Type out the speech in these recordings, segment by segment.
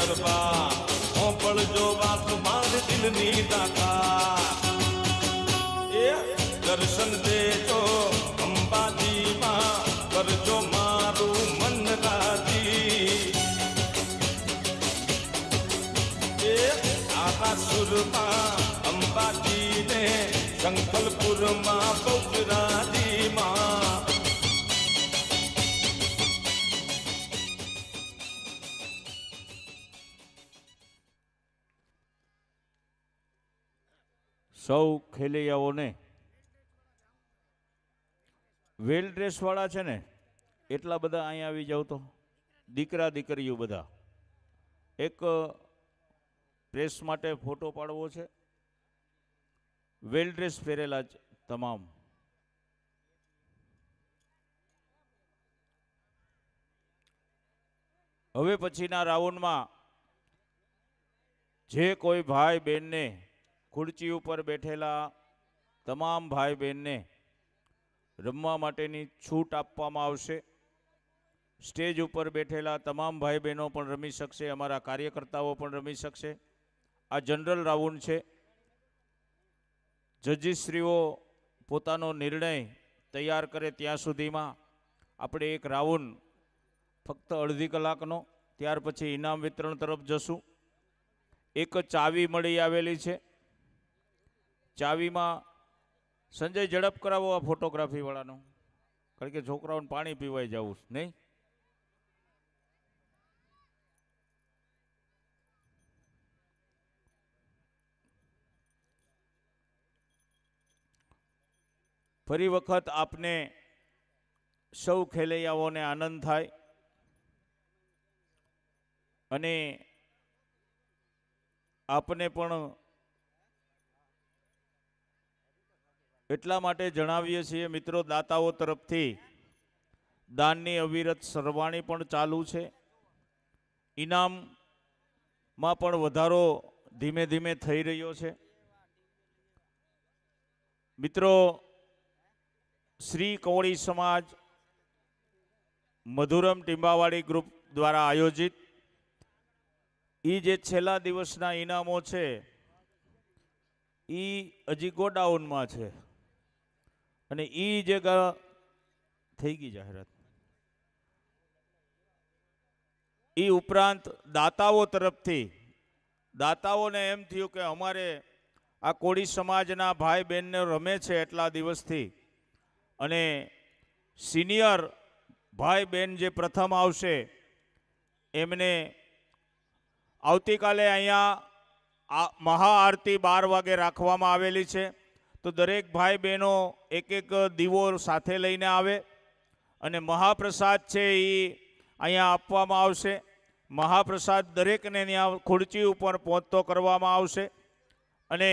ગરબા પડજો વાત માર દિલની દાતા એ દર્શન દેજો અંબાજીમાં કરજો મારું મન રાજી એ આકાશુરમાં અંબાજીને શંખલપુરમાં બહુચરાજીમાં સૌ ખેલૈયાઓને વેલ ડ્રેસ વાળા છે ને એટલા બધા અહીંયા આવી જાવ તો દીકરા દીકરીઓ બધા એક પ્રેસ માટે ફોટો પાડવો છે વેલ ડ્રેસ પહેરેલા જ તમામ હવે પછીના રાઉન્ડમાં જે કોઈ ભાઈ બહેનને ખુરચી ઉપર બેઠેલા તમામ ભાઈ બહેનને રમવા માટેની છૂટ આપવામાં આવશે સ્ટેજ ઉપર બેઠેલા તમામ ભાઈ બહેનો પણ રમી શકશે અમારા કાર્યકર્તાઓ પણ રમી શકશે આ જનરલ રાઉન્ડ છે જજીશ્રીઓ પોતાનો નિર્ણય તૈયાર કરે ત્યાં સુધીમાં આપણે એક રાઉન્ડ ફક્ત અડધી કલાકનો ત્યાર પછી ઇનામ વિતરણ તરફ જશું એક ચાવી મળી આવેલી છે ચાવીમાં સંજય ઝડપ કરાવો આ ફોટોગ્રાફી વાળાનો કારણ કે છોકરાઓને પાણી પીવાઈ જવું નહીં ફરી વખત આપને સૌ ખેલૈયાઓને આનંદ થાય અને આપને પણ એટલા માટે જણાવીએ છીએ મિત્રો દાતાઓ તરફથી દાનની અવિરત સરવાણી પણ ચાલુ છે ઇનામમાં પણ વધારો ધીમે ધીમે થઈ રહ્યો છે મિત્રો શ્રી કોળી સમાજ મધુરમ ટીંબાવાડી ગ્રુપ દ્વારા આયોજિત એ જે છેલ્લા દિવસના ઇનામો છે એ હજી ગોડાઉનમાં છે અને એ જે થઈ ગઈ જાહેરાત એ ઉપરાંત દાતાઓ તરફથી દાતાઓને એમ થયું કે અમારે આ કોળી સમાજના ભાઈ બહેનને રમે છે એટલા દિવસથી અને સિનિયર ભાઈ બહેન જે પ્રથમ આવશે એમને આવતીકાલે અહીંયા મહાઆરતી 12 વાગે રાખવામાં આવેલી છે તો દરેક ભાઈ બહેનો એક એક દીવો સાથે લઈને આવે અને મહાપ્રસાદ છે એ અહીંયા આપવામાં આવશે મહાપ્રસાદ દરેકને ત્યાં ખુરચી ઉપર પહોંચતો કરવામાં આવશે અને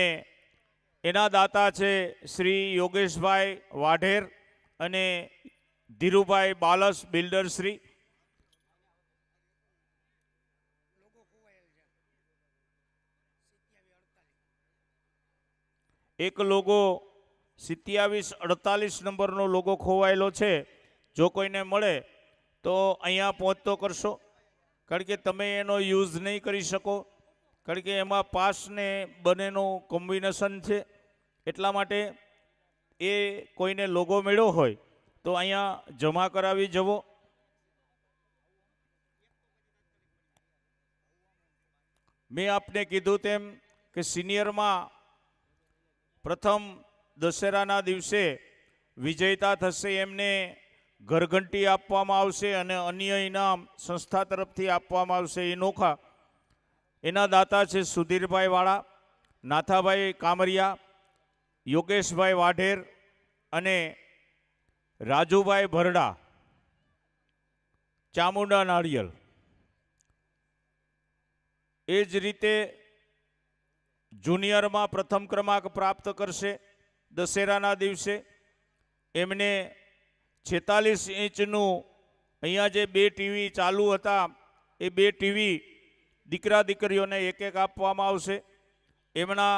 એના દાતા છે શ્રી યોગેશભાઈ વાઢેર અને ધીરુભાઈ બાલસ બિલ્ડર શ્રી એક લોગો 2748 નંબરનો લોગો ખોવાયેલો છે જો કોઈને મળે તો અહીંયા પહોંચતો કરશો કારણ કે તમે એનો યુઝ નહીં કરી શકો કારણ કે એમાં પાસ ને બંનેનું કોમ્બિનેશન છે એટલા માટે એ કોઈને લોગો મળ્યો હોય તો અહીંયા જમા કરાવી જવો મેં આપને કીધું તેમ કે સિનિયરમાં પ્રથમ દશેરાના દિવસે વિજેતા થશે એમને ઘરઘંટી આપવામાં આવશે અને અન્ય ઇનામ સંસ્થા તરફથી આપવામાં આવશે એ નોખા એના દાતા છે સુધીરભાઈ વાળા નાથાભાઈ કામરિયા યોગેશભાઈ વાઢેર અને રાજુભાઈ ભરડા ચામુંડા નાળિયેર એ જ રીતે જુનિયરમાં પ્રથમ ક્રમાંક પ્રાપ્ત કરશે દશેરાના દિવસે એમને 46 ઇંચનું અહીંયા જે 2 ટીવી ચાલુ હતા એ 2 ટીવી દીકરા દીકરીઓને એક એક આપવામાં આવશે એમના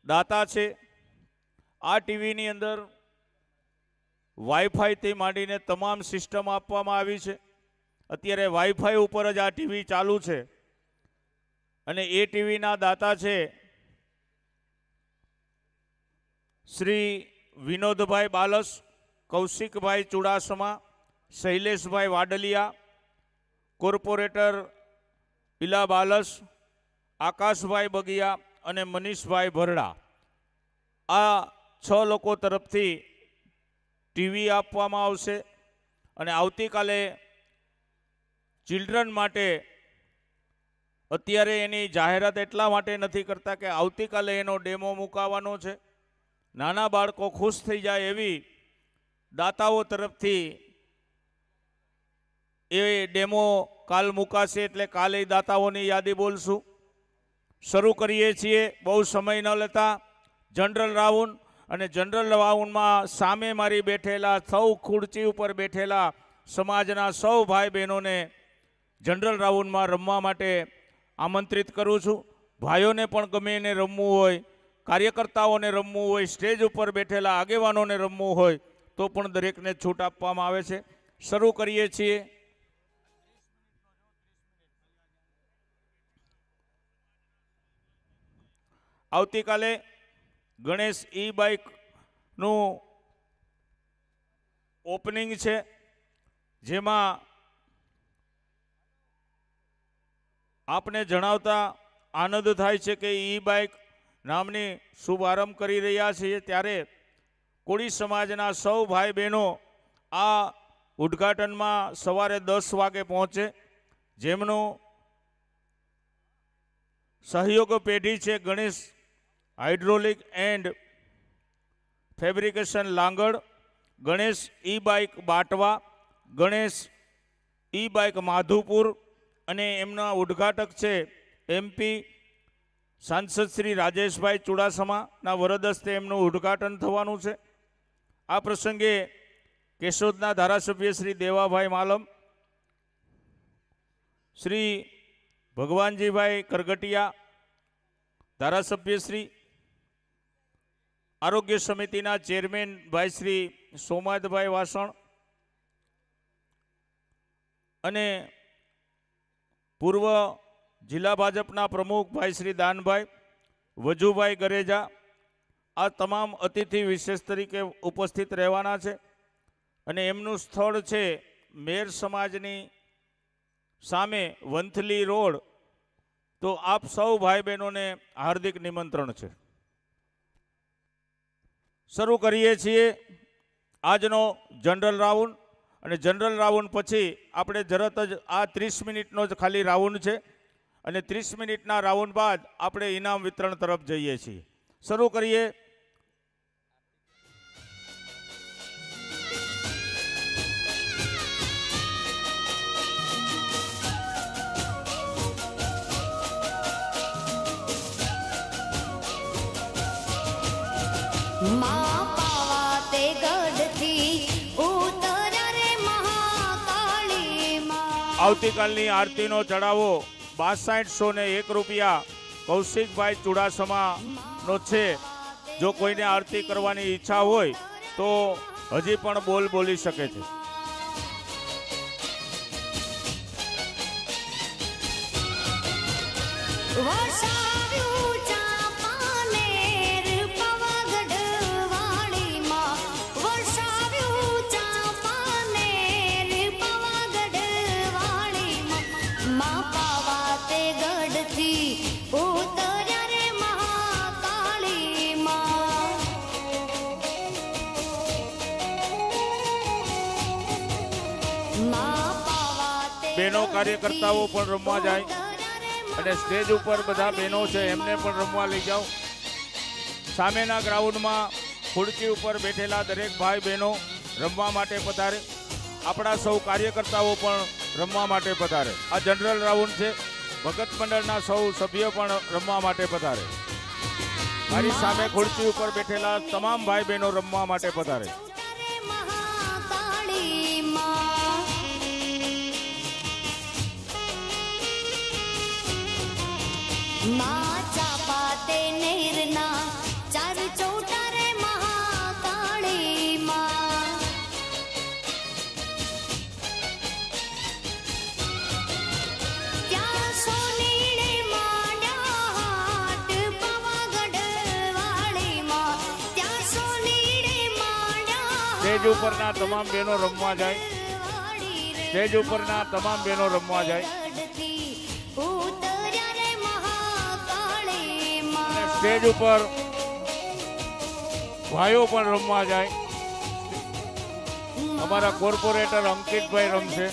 દાતા છે આ ટીવીની અંદર વાઈફાઈથી માંડીને તમામ સિસ્ટમ આપવામાં આવી છે અત્યારે વાઈફાઈ ઉપર જ આ ટીવી ચાલુ છે અને એ ટીવીના દાતા છે શ્રી વિનોદભાઈ બાલસ, કૌશિકભાઈ ચુડાસમા, શૈલેષભાઈ વાડલિયા, કોર્પોરેટર ઇલા બાલસ, આકાશભાઈ બગિયા અને મનીષભાઈ ભરડા. આ 6 લોકો તરફથી ટીવી આપવામાં આવશે. અને આવતીકાલે ચિલ્ડ્રન માટે અત્યારે એની જાહેરાત એટલા માટે નથી કરતા કે આવતીકાલે એનો ડેમો મુકાવાનો છે. નાના બાળકો ખુશ થઈ જાય એવી દાતાઓ તરફથી એ ડેમો કાલ મુકાશે, એટલે કાલે દાતાઓની યાદી બોલશું. શરૂ કરીએ છીએ, બહુ સમય ન લેતા. જનરલ રાઉન્ડ, અને જનરલ રાઉન્ડમાં સામે મારી બેઠેલા સૌ ખુરચી ઉપર બેઠેલા સમાજના સૌ ભાઈ બહેનોને જનરલ રાઉન્ડમાં રમવા માટે આમંત્રિત કરું છું. ભાઈઓને પણ ગમે એને રમવું હોય, કાર્યકર્તાઓને રમવું હોય, સ્ટેજ ઉપર બેઠેલા આગેવાનોને રમવું હોય તો પણ દરેકને છૂટ આપવામાં આવે છે. શરૂ કરીએ છીએ. આવતીકાલે ગણેશ ઈ બાઇકનું ઓપનિંગ છે, જેમાં આપને જણાવતા આનંદ થાય છે કે ઈ બાઇક નામની શુભારંભ કરી રહ્યા છીએ. ત્યારે કોળી સમાજના સૌ ભાઈ બહેનો આ ઉદ્ઘાટનમાં સવારે 10 વાગે પહોંચે. જેમનું સહયોગ પેઢી છે Ganesh hydraulic and fabrication Langad, Ganesh e bike Batwa, Ganesh e bike Madhupur, અને એમના ઉદ્ઘાટક છે MP સાંસદ શ્રી રાજેશભાઈ ચુડાસમાના વરદ હસ્તે એમનું ઉદ્ઘાટન થવાનું છે. આ પ્રસંગે કેશોદના ધારાસભ્ય શ્રી દેવાભાઈ માલમ, શ્રી ભગવાનજીભાઈ કરગટિયા ધારાસભ્ય શ્રી, આરોગ્ય સમિતિના ચેરમેન ભાઈ શ્રી સોમાદભાઈ વાસણ, અને પૂર્વ જિલ્લા ભાજપના પ્રમુખ ભાઈ શ્રી દાનભાઈ, વજુભાઈ ગરેજા, આ તમામ અતિથિ વિશેષ તરીકે ઉપસ્થિત રહેવાના છે. અને એમનું સ્થળ છે મેર સમાજની સામે વંથલી રોડ. તો આપ સૌ ભાઈ બહેનોને હાર્દિક નિમંત્રણ છે. શરૂ કરીએ છીએ આજનો જનરલ રાઉન્ડ. અને જનરલ રાઉન્ડ પછી આપણે તરત જ આ 30 મિનિટનો જ ખાલી રાઉન્ડ છે, અને 30 મિનિટના રાઉન્ડ બાદ આપણે ઇનામ વિતરણ તરફ જઈએ છીએ. શરૂ કરીએ. માં પાવા તે ગઢથી ઉતર્યા રે મહાકાળી માં. આવતીકાલની આરતીનો ચડાવો 6201 રૂપિયા કૌશિકભાઈ ચુડાસમાનો છે. જો કોઈને આરતી કરવાની ઈચ્છા હોય તો હજી પણ બોલ બોલી શકે છે. વસાવ્યું ચાંપાનેર પવાગઢવાળી માં, વસાવ્યું ચાંપાનેર પવાગઢવાળી માં. માં પાવા તે ગઢથી ઉતર્યા રે મહાકાળી માં. માં પાવા તે બહેનો કાર્યકર્તાઓ પણ રમવા જાય, અને સ્ટેજ ઉપર બધા બહેનો છે એમને પણ રમવા લઈ જાઓ. સામેના ગ્રાઉન્ડમાં ખુરચી ઉપર બેઠેલા દરેક ભાઈ બહેનો રમવા માટે પધારે. આપણા સૌ કાર્યકર્તાઓ પણ રમવા માટે પધારે. આ જનરલ રાઉન્ડ છે. ભગત મંડળના સૌ સભ્યો પણ રમવા માટે પધારે. મારી સામે ખુરચી ઉપર બેઠેલા તમામ ભાઈ બહેનો રમવા માટે પધારે. મહાકાળી માં. માં ચાપા તે નેરના ચાર ચોટા રે મહાકાળી માં. ત્યાં સોનીડે માંડ સ્ટેજ ઉપરના તમામ બહેનો રમવા જાય. સ્ટેજ ઉપરના તમામ બહેનો રમવા જાય. અને સ્ટેજ ઉપર ભાઈઓ પણ રમવા જાય. અમારા કોર્પોરેટર અંકિતભાઈ રમશે.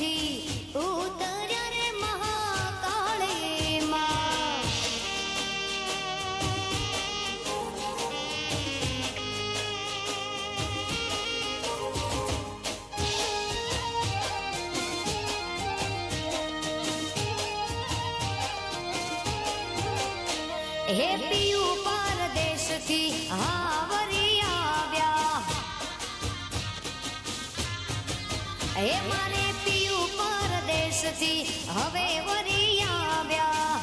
હે પિયુ પરદેશથી હાવરી આવ્યા. હે મારે પિયુ પરદેશથી હવે વરી આવ્યા.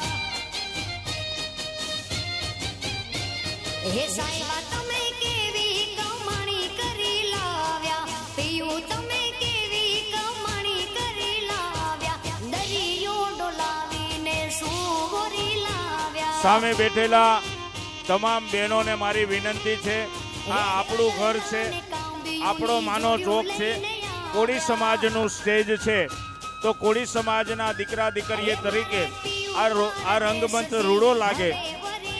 હે સાહેબા તમે કેવી કમાણી કરી લાવ્યા. પિયુ તમે કેવી કમાણી કરી લાવ્યા. દરિયો ડોલાવીને શું વરી લાવ્યા. સામે બેઠેલા તમામ બહેનોને મારી વિનંતી છે, આ આપણું ઘર છે, આપણો માનો ચોક છે, કોળી સમાજનું સ્ટેજ છે, તો કોળી સમાજના દીકરા દીકરીએ તરીકે આ રંગમંચ રૂડો લાગે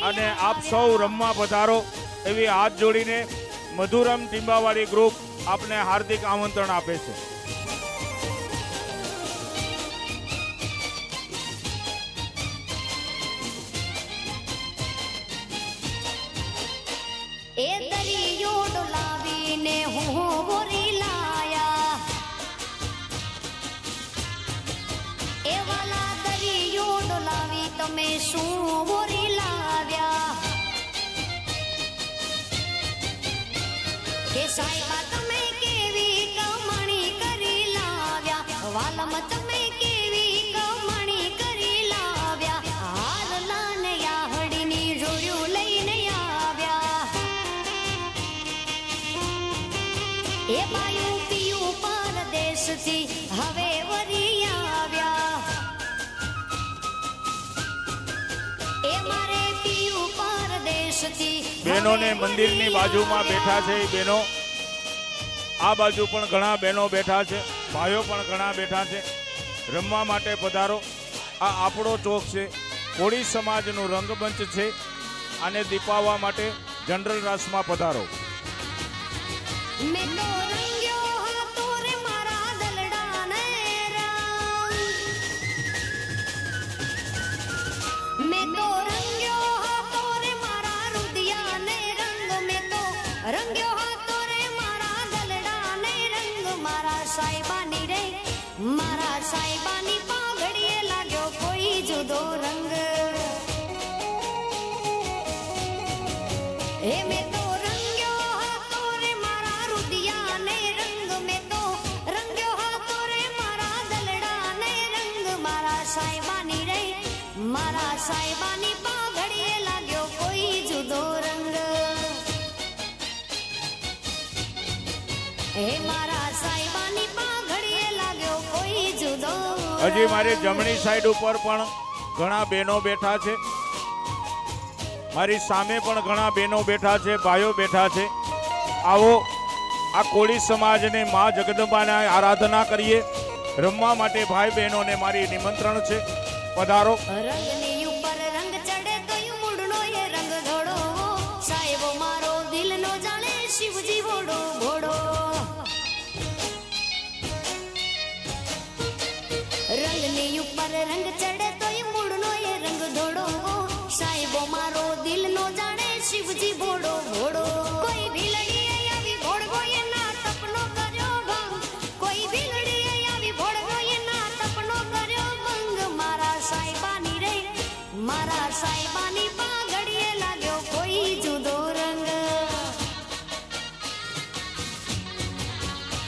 અને આપ સૌ રમવા પધારો એવી હાથ જોડીને મધુરમ ટીંબાવાળી ગ્રુપ આપને હાર્દિક આમંત્રણ આપે છે. એ દરિયો ડોલાવીને હું વરી લાયા. એ વાલા દરિયો ડોલાવી તમે શું વરી લાવ્યા. કે સાહેબા તમે કેવી કમાણી કરી લાવ્યા. વાલમ તમે કેવી કમાણી કરી લાવ્યા. હાલના ને યાહડીની જોડ્યું લઈને આવ્યા. એ બાયું પિયું પરદેશથી હવે વરી આવ્યા. એ મારે પિયું પરદેશથી બહેનોને મંદિરની બાજુમાં બેઠા છે એ બહેનો, આ બાજુ પણ ઘણા બહેનો બેઠા છે, ભાઈઓ પણ ઘણા બેઠા છે. રમવા માટે પધારો. આ આપણો ચોક છે, કોળી સમાજનું રંગમંચ છે. આને દીપાવવા માટે જનરલ રાસમાં પધારો. મેં તો રંગ્યો હતો રે મારા દલડાને રંગ. મેં તો રંગ્યો હતો રે મારા રુદિયાને રંગ. મેં તો રંગ્યો હતો રે મારા દલડાને રંગ. મારા સાહેબાની રે મારા સાહેબાની પાઘડીએ લાગ્યો કોઈ જુદો રંગ. હે મેં તો રંગ્યો હતો રે મારા રુદિયાને રંગ. મેં તો રંગ્યો હતો રે મારા દલડાને રંગ. મારા સાહેબાની રે મારા સાહેબાની પાઘડીએ લાગ્યો કોઈ જુદો રંગ. હે મારા સાહેબાની પાઘડીએ લાગ્યો કોઈ જુદો રંગ. હજી મારી જમણી સાઈડ ઉપર પણ ઘણા બહેનો બેઠા છે. મારી સામે પણ ઘણા બહેનો બેઠા છે, ભાઈઓ બેઠા છે. આવો આ કોળી સમાજને મા જગદંબાના આરાધના કરીએ. રમવા માટે ભાઈ બહેનોને મારી નિમંત્રણ છે, પધારો. રંગની ઉપર રંગ ચડે તોય મૂળનો એ રંગ ધોળો. સાહેબો મારો દિલનો જાણે શિવજી વોડો ભોળો. રંગની ઉપર રંગ ચડે તોય મૂળનો એ રંગ ધોળો. સાહેબો મારો દિલનો જાણે શિવજી ભોળો ભોળો. કોઈ ભીલડીએ આવી ભોળવો એના તપનો કર્યો ભંગ. કોઈ ભીલડીએ આવી ભોળવો એના તપનો કર્યો ભંગ. મારા સાહેબાની રે મારા સાહેબાની પાઘડીએ લાગ્યો કોઈ જુદો રંગ.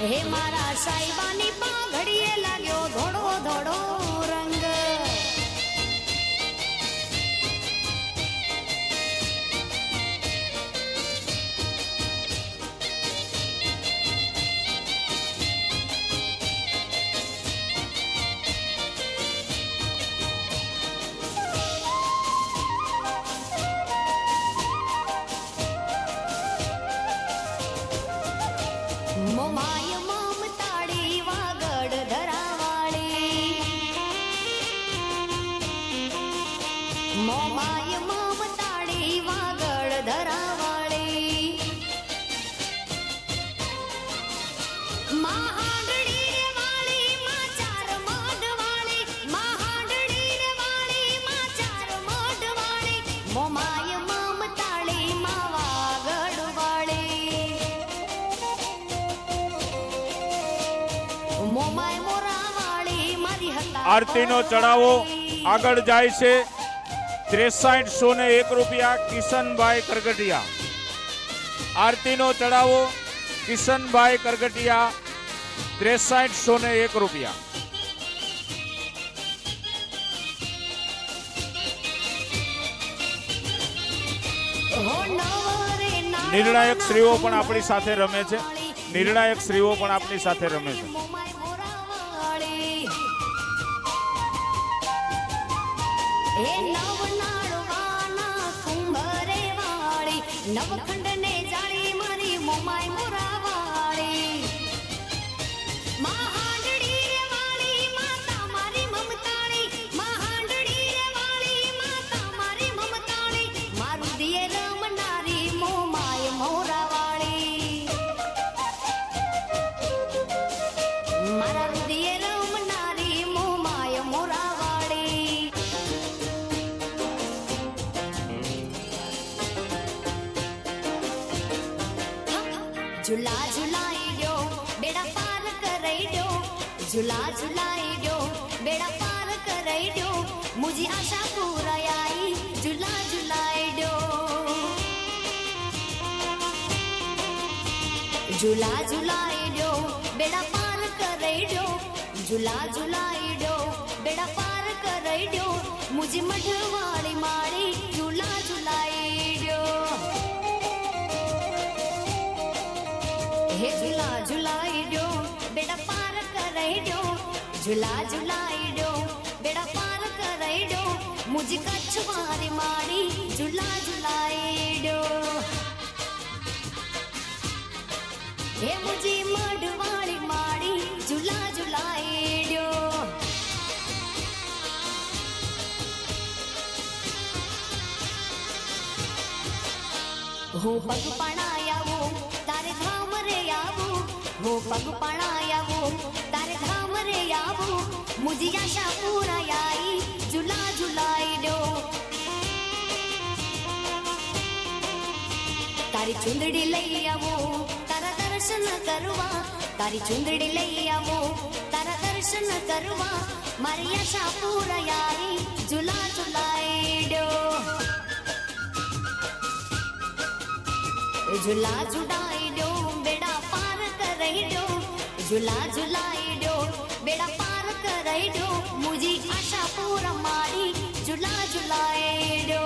હે મારા સાહેબાની પાઘડીએ લાગ્યો ધોળો ધોળો રંગ. મોમાં મોમાય મમતાળી વાગડ ધરાવાળી મહાડડી રે વાળી માં ચાર મઢવાળી મહાડડી રે વાળી માં ચાર મઢવાળી મોમાય મમતાળી માં વાગડ વાળી મોમાય મોરાવાળી મારી હતા આરતીનો ચડાવો આગળ જાય છે 6301 રૂપિયા કિશનભાઈ કરગટિયા. આરતીનો ચડાવો કિશનભાઈ કરગટિયા 6301 રૂપિયા. નિર્ણાયક શ્રીઓ પણ આપણી સાથે રમે છે. નિર્ણાયક શ્રીઓ પણ આપણી સાથે રમે છે. નવખંડ ને જાળી મારી મોમાય મોરાવાળી મહાડડી રે વાળી માતા મારી મમતાળી મહાડડી રે વાળી માતા મારી મમતાળી મારું દિયે રમનારી મોમાય મોરાવાળી મારા દિયે રમનારી મોમાય મોરાવાળી झूला झुलाई दो बेड़ा पार कराई दो झूला झुलाई दो बेड़ा पार कराई दो मुझी आशा पूरा आई झूला झुलाई दो झूला झुलाई दो बेड़ा पार कराई दो झूला झुलाई दो बेड़ा पार कराई दो मुझी मढ़वाड़ी माड़ी झूला झुलाई दो हे झूला झुलाई दो बेड़ा पार कराई दो झूला झुलाई दो बेड़ा पार कराई दो मुझे कछवारी मारी झूला झुलाई दो हे मुझे मढ़वाड़ी मारी झूला झुलाई दो हो पग पणायावो तारे धाम रे आवो हो पग पणायावो तारे धाम रे आवो मुझी आशा पूरा आई झूला झुलाई दो तारी चुंदड़ी लई आवो तारा दर्शन करवा तारी चुंदड़ी लई आवो तारा दर्शन करवा मारी आशा पूरा आई झूला झुलाई दो झूला झुलाई दो बेड़ा पार कराई दो झूला झुलाई दो बेड़ा पार कराई दो मुझी आशा पूरा मारी झूला झुलाई दो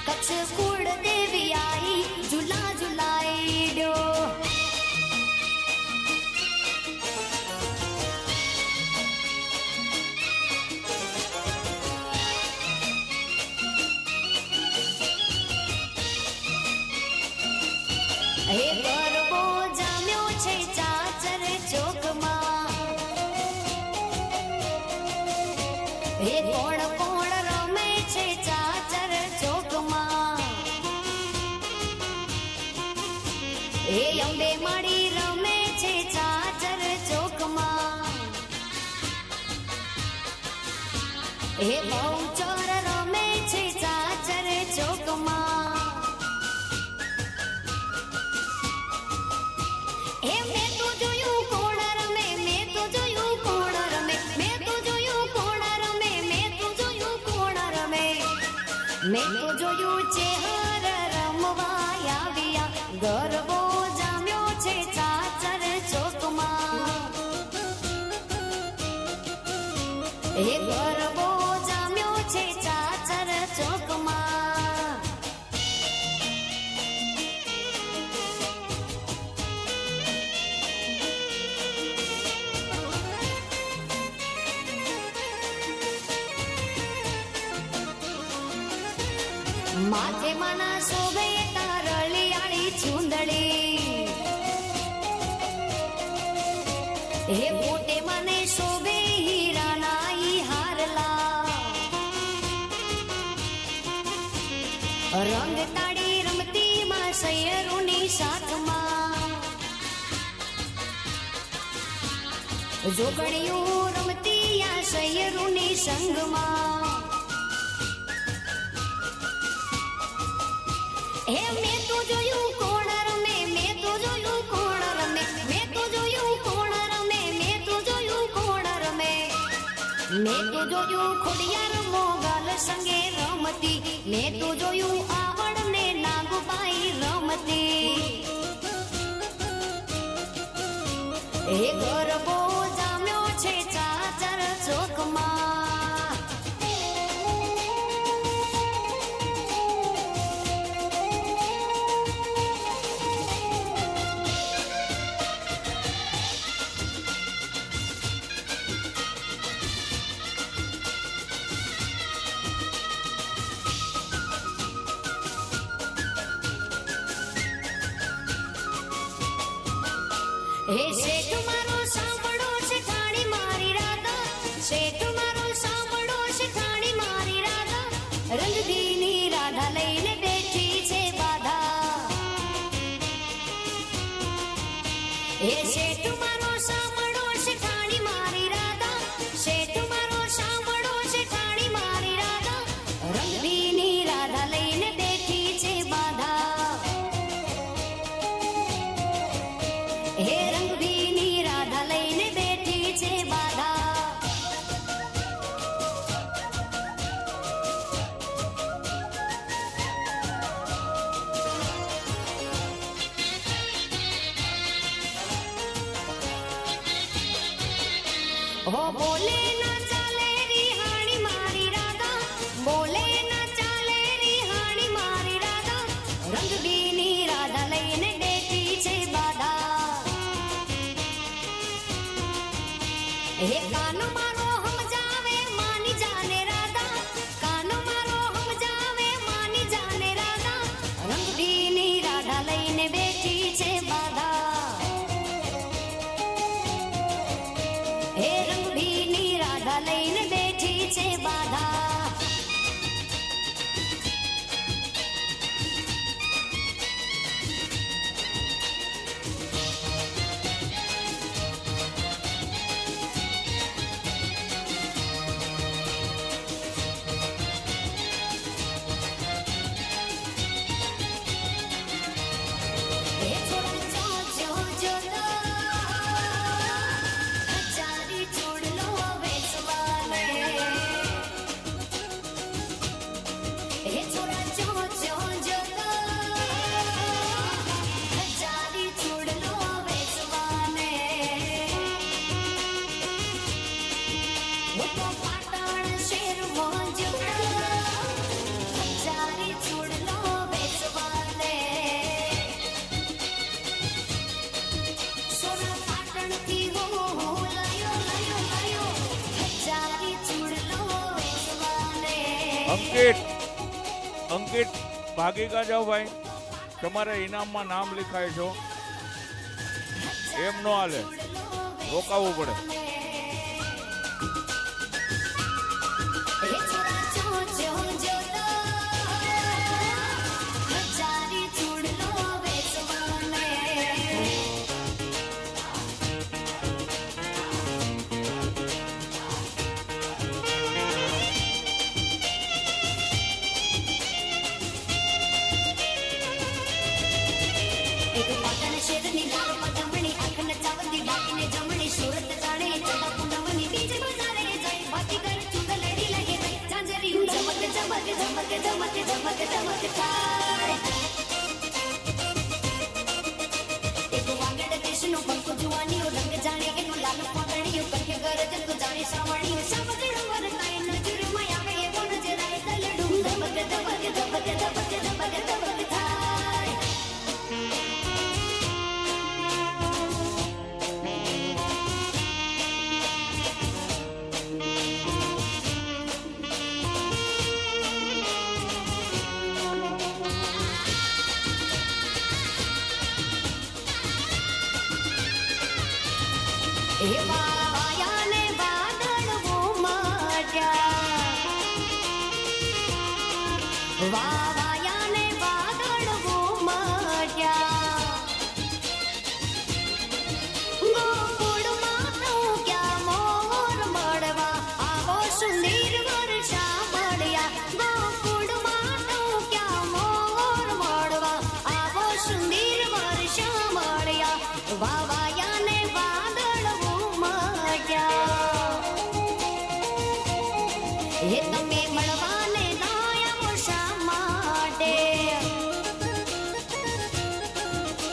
कच्छ कुड़ देवी आई झूला झुलाई दो हे गरबो जाम्यो छे चाचर ચોકમાં हे કોણ કોણ રમે છે ચાચર ચોકમાં हे અંબે માડી રમે છે ચાચર ચોકમાં हे બહુચર રમે છે ચાચર ચોકમાં मैं तो जोयू चेहर रमवाया विया गरबो जाम्यो छे चाचर ચોકમાં हे गरबो जाम्यो छे चाचर ચોકમાં माथे मना शोभे तारळियाळी चुंदड़ी हे पोटे मने शोभे हीरा नाई हार રંગ તાળી રમતી માં સૈયરોની સાથમાં જોગણીયું રમતી આ સૈયરોની સંગમાં હે મેં તો જોયું કોણ રમે મેં તો જોયું કોણ રમે મેં તો જોયું કોણ રમે મેં તો જોયું કોણ રમે મેં તો જોયું ખોડિયાર મોગલ સંગે રમતી મેં તો જોયું આવડ ને નાગબાઈ રમતી એ ગરબો જામ્યો છે ચાચર ચોકમાં હે શેઠ મારો સાંભળો શેઠાણી મારી રાધા શેઠ મારો સાંભળો શેઠાણી મારી રાધા રંગદીની રાધા લઈને બેઠી છે બાધા હે શેઠ મારો સાંભળો શેઠાણી મારી રાધા શેઠ મારો સાંભળો શેઠાણી મારી રાધા રંગદીની રાધા લઈને બેઠી છે બાધા હે રંગબીની રાધા લઈને બેઠી છે બાધા હો બોલે ના ચાલે રિહાણી મારી રાધા બોલે ના ચાલે રિહાણી મારી રાધા રંગબીની રાધા લઈને બેઠી છે બાધા હે કાનો મારો સમજાવે માની જાને રાધા કાનો મારો સમજાવે માની જાને રાધા રંગબીની રાધા લઈને બેઠી છે બાધા હે રંગબીની રાધા લઈને બેઠી છે બાધા હે છોરા જો જો જો હજારી છોડલો વેચવાને હે છોરા જો જો જો હજારી છોડલો વેચવાને હું તો પાટણ શેર મોજો હજારી છોડલો વેચવાને સોના પાટણથી હો લાયો લાયો લાયો હજારી ચૂડલો વેચવાને અંકિત અંકિત ભાગી કા જાઓ ભાઈ તમારે ઇનામમાં નામ લખાય છો એમ નો હાલે રોકાવવું પડે હે છોરા જો જો જો હજારી ચૂડલો વેચવાને એક પાટણ શેરની ગાળ પદમણી આંખ નચાવતી ડાકીને જમણી સુરત જાણે ચડા પૂનમની બીજ બજારે જાય બાકી કર ચુંદલડી લહે રહી ઝાંઝરી ચમક ચમક ચમક ચમક ચમક ચમક થાય એક વાગડ દેશનો પંખો જુવાનીઓ રંગ જાણે એનું લાલ પાટણીઓ કંઠે ગરજ તો જાણે સાવણીઓ સાવગડો વરતાય નજરમાં આવે એવો નજરાય તલડું ધબક ધબક ધબક ધબક ધબક ધબક થાય એવા વાયાને વાદળ ઉમટ્યા વાયાને હે તમે મળવાને દયાઓ શા માટે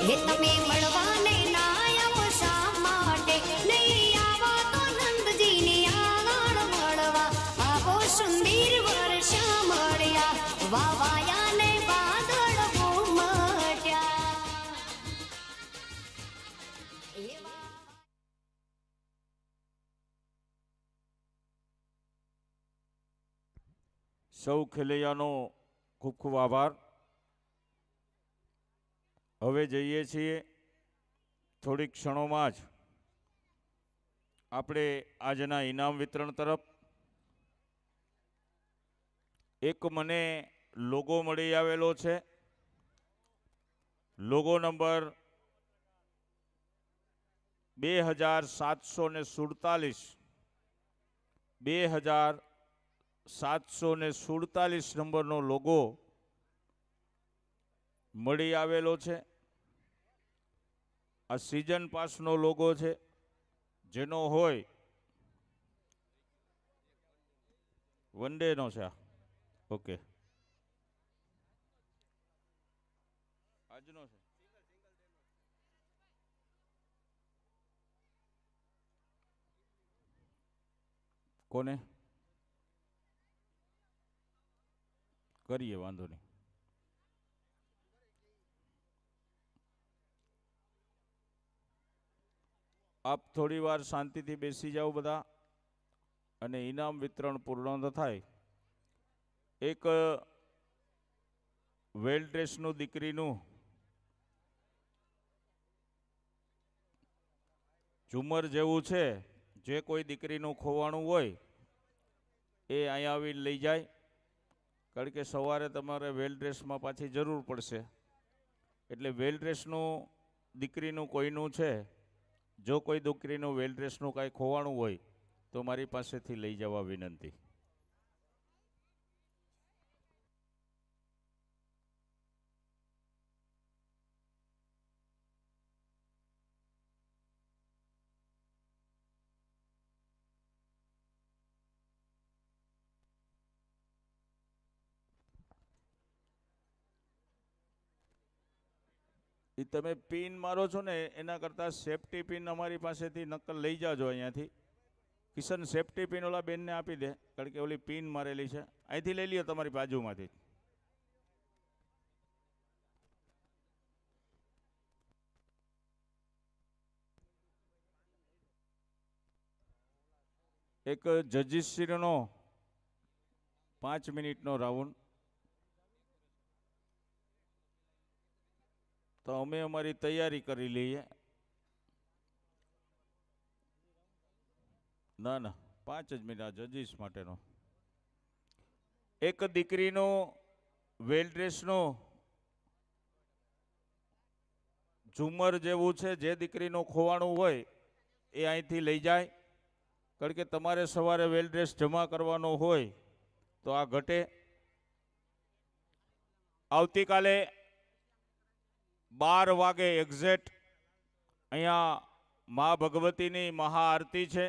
હે તમે મળવાને નાયાઓ શા માટે નહીં આવો તો નંદજીની આગળ મળવા આવો સુંદર વર્ષા મળ્યા વાવાયા ને વાદળ ઘૂમટ્યા સૌ ખેલૈયાનો ખૂબ ખૂબ આભાર. હવે જઈએ છીએ થોડીક ક્ષણોમાં જ આપણે આજના ઇનામ વિતરણ તરફ. એક મને લોગો મળી આવેલો છે. લોગો નંબર 2747 2747 નંબરનો લોગો મળી આવેલો છે. આ સિઝન પાસનો લોગો છે. જેનો હોય વન ડેનો છે. ઓકે, આજનો છે. કોને કરીએ, વાંધો નહીં. આપ થોડી વાર શાંતિથી બેસી જાઓ બધા, અને ઇનામ વિતરણ પૂર્ણ થાય. એક વેલ ડ્રેસનું દીકરીનું ઝુમર જેવું છે. જે કોઈ દીકરીનું ખોવાણું હોય એ અહીંયા આવીને લઈ જાય. કારણ કે સવારે તમારે વેલ ડ્રેસમાં પાછી જરૂર પડશે. એટલે વેલ ડ્રેસનું દીકરીનું કોઈનું છે. જો કોઈ દીકરીનું વેલ ડ્રેસનું કાંઈ ખોવાણું હોય તો મારી પાસેથી લઈ જવા વિનંતી. એ તમે પિન મારો છો ને, એના કરતાં સેફટી પિન અમારી પાસેથી નકલ લઈ જાજો અહીંયાથી. કિશન સેફટી પિન ઓલા બેનને આપી દે, કારણ કે ઓલી પિન મારેલી છે. અહીંથી લઈ લ્યો તમારી બાજુમાંથી. એક જજીશ્રીનો 5 મિનિટનો રાઉન્ડ. તો અમે અમારી તૈયારી કરી લઈએ. ના ના, 5 જ મિનિટ જજીસ માટેનો. એક દીકરીનો વેલ ડ્રેસનો ઝુમર જેવું છે. જે દીકરીનું ખોવાણું હોય એ અહીંથી લઈ જાય. કારણ કે તમારે સવારે વેલ ડ્રેસ જમા કરવાનો હોય તો આ ઘટે. આવતીકાલે 12 વાગે એક્ઝેક્ટ અહીંયા મા ભગવતીની મહાઆરતી છે.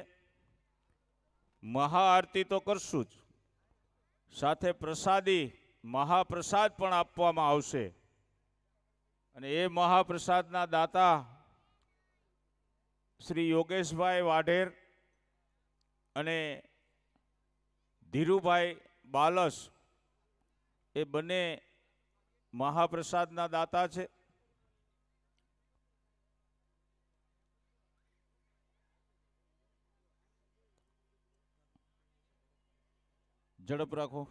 મહાઆરતી તો કરશું જ, સાથે પ્રસાદી મહાપ્રસાદ પણ આપવામાં આવશે. અને એ મહાપ્રસાદના દાતા શ્રી યોગેશભાઈ વાઢેર અને ધીરુભાઈ બાલસ, એ બંને મહાપ્રસાદના દાતા છે. ઝડપ રાખો.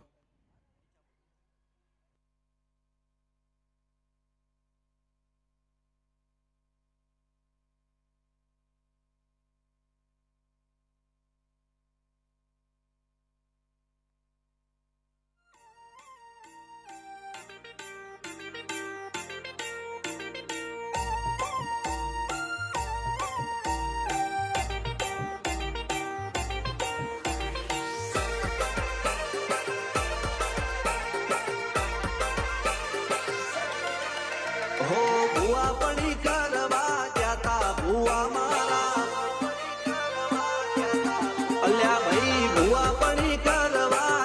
હો ભુવા પડી કરવા જાતા ભુવા મારા, અલ્યા ભાઈ ભુવા પડી કરવા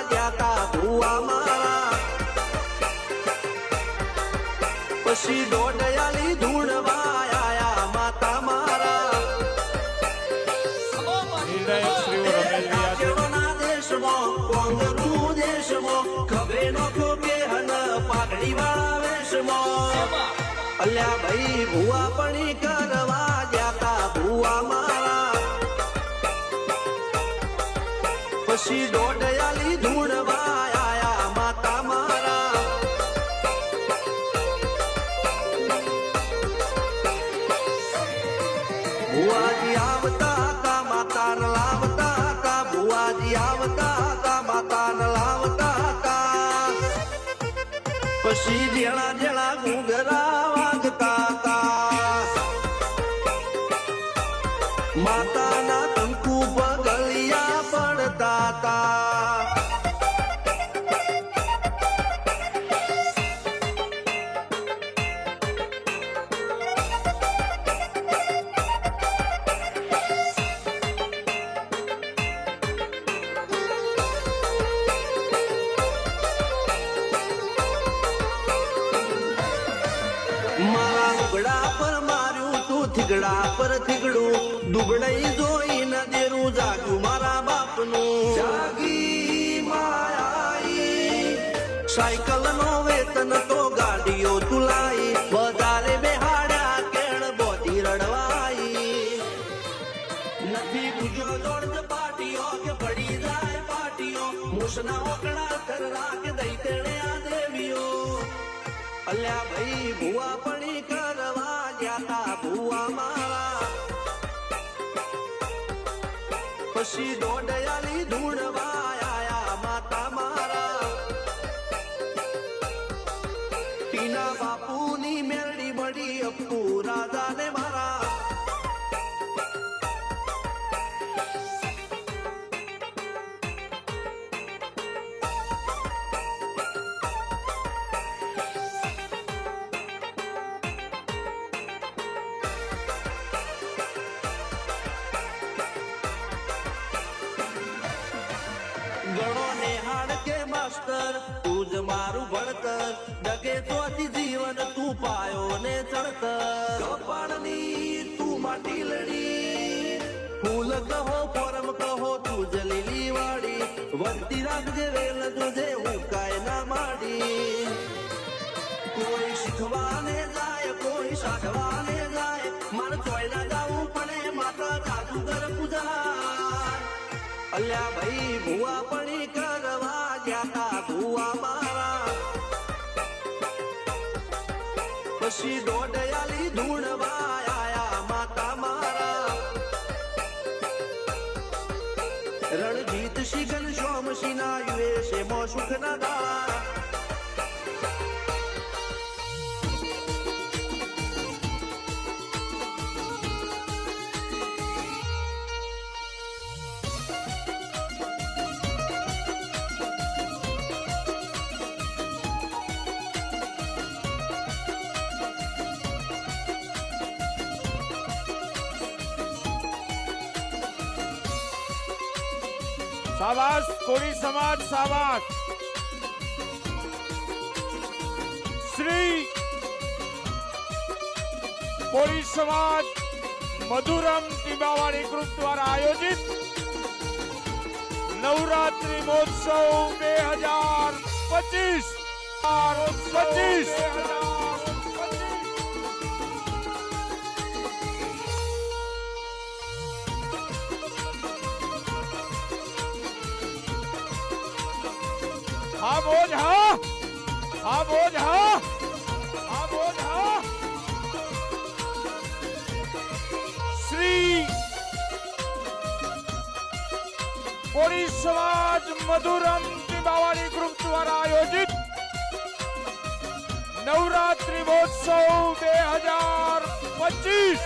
વેશમાં કોંગરું દેશમાં ખભે નોખો કે હન પાઘડી વાળા વેશમાં અલ્યા ભાઈ ભુવા પણી કરવા જાતા ભુવા મારા પછી દોડયાલી ધૂણવા આયા માતા મારા ભુવાજી આવતા હતા માતાને લાવતા હતા ભુવાજી આવતા હતા માતાને લાવતા હતા પછી જેણા જેણા ઘૂંઘરા વાગતા હતા માતાના કંકુ પગલિયા પડતા હતા મારા લુગડા પર માર્યું તું થીગડા પર થીગડું દુબળઈ જોઈ ન દેરું જાગ્યું મારા બાપનું જાગી માયાઈ સાયકલ નો વેતન તો ગાડીઓ તુલાઈ વધારે બેહાડ્યા કેણ બોધી રડવાઈ નથી ગુજો જોડ પાટીઓ કે પડી જાય પાટીઓ મુસના ઓકડા કરના કે દઈ તેણે આ દેવીઓ અલ્યા ભાઈ ભુવા પણી કરવા જાતા ભુવા મારા પછી દોડયાલી ધૂણવા આયા માતા મારા ટીના બાપુની મેરડી મળી અપ્પુ રાજાને મારા ગણો ને હાડ કે માસ્ટર તું જ મારું ભણતર ડગે તોથી જીવન તું પાયો ને ચણતર કપાળની તું માટી લડી ફૂલ કહો ફોરમ કહો તું જ લીલી વાડી વધતી રાખજે વેલ તુજે હું કાય ના માડી કોઈ શીખવાને જાય કોઈ સાધવાને જાય મારે ચોય ના જાવું પડે માતા જાદુગર પૂજા અલ્યા ભાઈ ભુવા પણી કરવા જાતા ભુવા મારા પછી દોડયાલી ધૂણવા આયા માતા મારા રણજીત શિગન સોમસી ના યુએસે મો સુખ ના દાળા શાબાશ કોળી સમાજ શાબાશ શ્રી કોળી સમાજ મધુરમ ટીબાવાડી ગ્રુપ દ્વારા આયોજિત નવરાત્રી મહોત્સવ 2025 हाँ बोझ हाँ हाँ बोझ हाँ हाँ बोझ हाँ श्री कोળી समाज मधुरम ટીબાવાડી ગ્રુપ દ્વારા આયોજિત નવરાત્રી મહોત્સવ 2025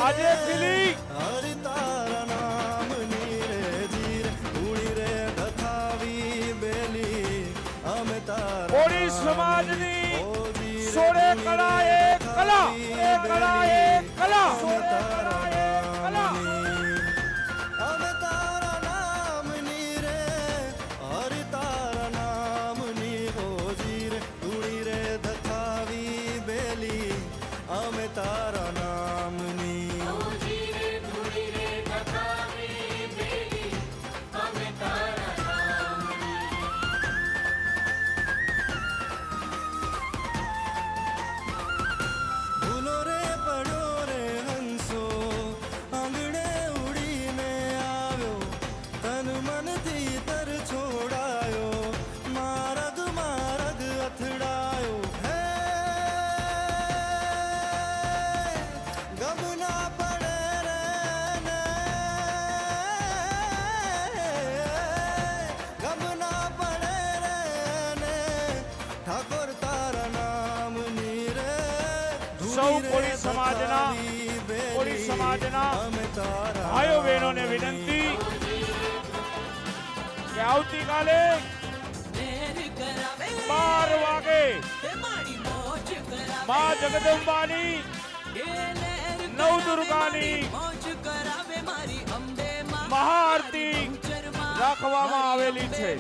આજે ખીલી હરિ તારા નામની રે ધીર ઉડી રે કથાવી બેલી અમે તારા કોળી સમાજની સોળે કળા એક એ કલા એ કલા તારા નામની અમે તારા નામની રે હરિ તારા નામની હોજી રે ધૂળી રે ધથાવી બેલી અમે તારા નામની ભૂલો રે પડ્યો રે હંસો આંગણે ઉડીને આવ્યો તન મનથી તર છોડાયો મારગ અથડાયો હે ગમ ના પડે રે ને ગમ ના પડે રે ને ઠાકોર તારા નામની રે સૌ કોળી સમાજના ભાઈઓ બહેનોને વિનંતી કે આવતીકાલે 12 વાગે મા જગદંબાની નવદુર્ગાની મહાઆરતી રાખવામાં આવેલી છે.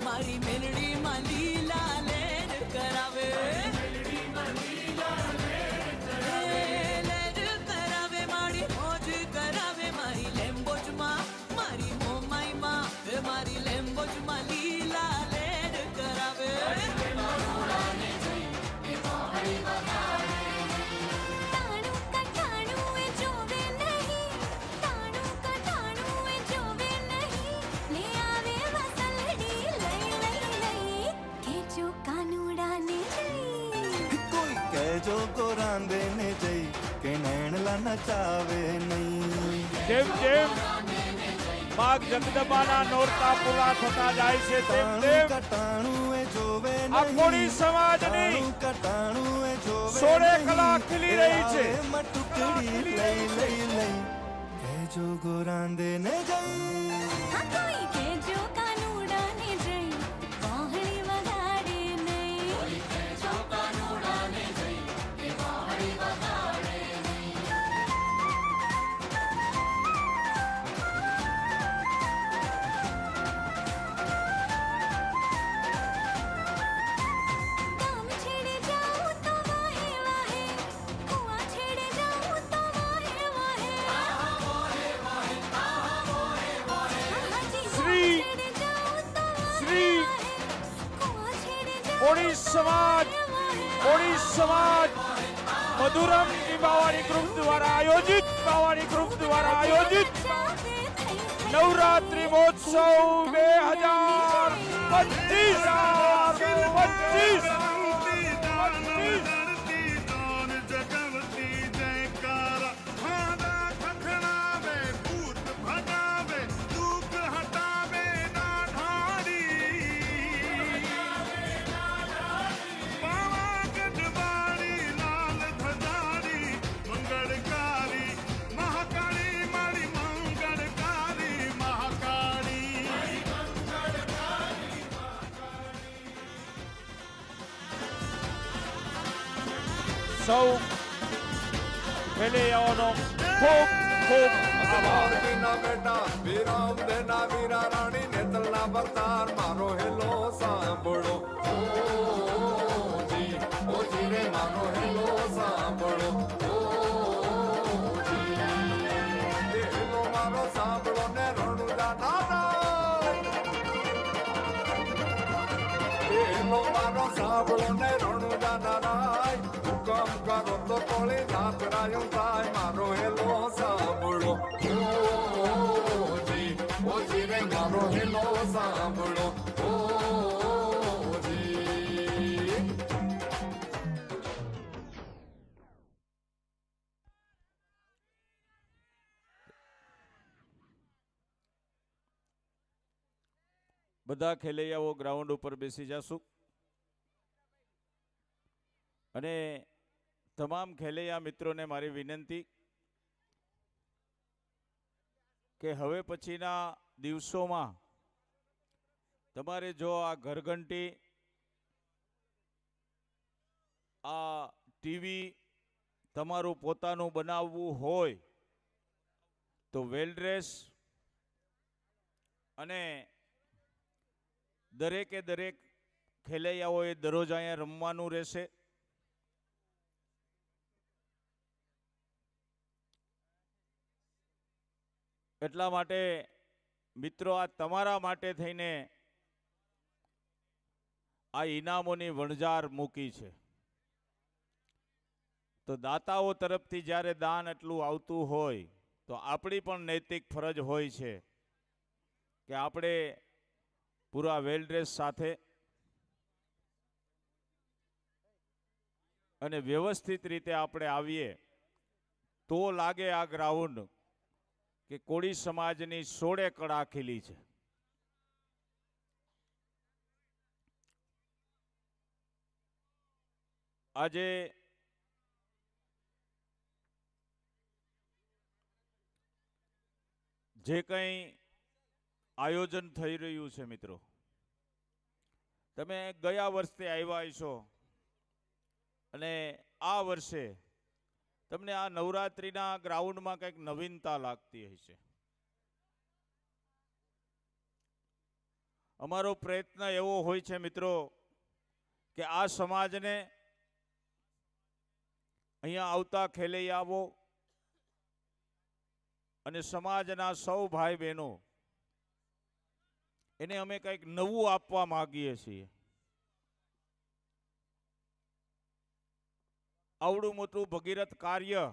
મારી મેલડી માં લીલા લેર કરાવે લેર કરાવે મારી મોજ કરાવે મારી લેમ્બોજ માં મારી મોમાઈ માં મારી લેમ્બોજ માં લીલા લેર કરાવે કોઈ કહેજો કોરાંદે ને જઈ કે નૈણલા નચાવે નહીં જેમ જેમ મા જગદંબાના નોરતા પૂરા થતા જાય છે તેમ તેમ કટાણું એ જોવે આ કોળી સમાજની કટાણું એ જોવે 16 કલાક ખીલી રહી છે. મટુકડી લઈ લઈ લઈ કહેજો ગોરાંદે ને જઈ કોળી સમાજ મધુરમ બાવાની ગ્રુપ દ્વારા આયોજિત નવરાત્રિ મહોત્સવ 2025 સૌ ખેલૈયાઓનો ખૂબ ખૂબ આભાર. બેટા વિરામ દેના વીરા રાણી નેતલના બરતાર મારો હેલો સાંભળો જી રે મારો હેલો સાંભળો હેલો મારો સાંભળો ને રણુજા નાના હેલો મારો સાંભળો ને રણુજા નાના હુકમ કરો તો કોળી નાથ રાયો થાય મારો હેલો સાંભળો જી રે મારો હેલો સાંભળો જી. બધા ખેલૈયાઓ ગ્રાઉન્ડ ઉપર બેસી જશું અને તમામ ખેલૈયા મિત્રોને મારી વિનંતી કે હવે પછીના દિવસોમાં તમારે જો આ ઘરઘંટી, આ ટીવી તમારું પોતાનું બનાવવું હોય તો વેલ ડ્રેસ અને દરેકે દરેક ખેલૈયાઓએ દરરોજ અહીંયા રમવાનું રહેશે. એટલા માટે મિત્રો આ તમારા માટે થઈને આ ઇનામોની વણઝાર મૂકી છે. તો દાતાઓ તરફથી જ્યારે દાન એટલું આવતું હોય તો આપણી પણ નૈતિક ફરજ હોય છે કે આપણે પૂરા વેલ ડ્રેસ સાથે અને વ્યવસ્થિત રીતે આપણે આવીએ તો લાગે આ ગ્રાઉન્ડ કે કોળી સમાજની 16 કળા ખીલી છે. આજે જે કંઈ આયોજન થઈ રહ્યું છે મિત્રો, તમે ગયા વર્ષે આવ્યા છો અને આ વર્ષે તમને આ નવરાત્રિના ગ્રાઉન્ડમાં કંઈક નવીનતા લાગતી હશે. અમારો પ્રયત્ન એવો હોય છે મિત્રો કે આ સમાજને અહીંયા આવતા ખેલૈયાઓ અને સમાજના સૌ ભાઈ બહેનો એને અમે કંઈક નવું આપવા માંગીએ છીએ. આવડું મોટું ભગીરથ કાર્ય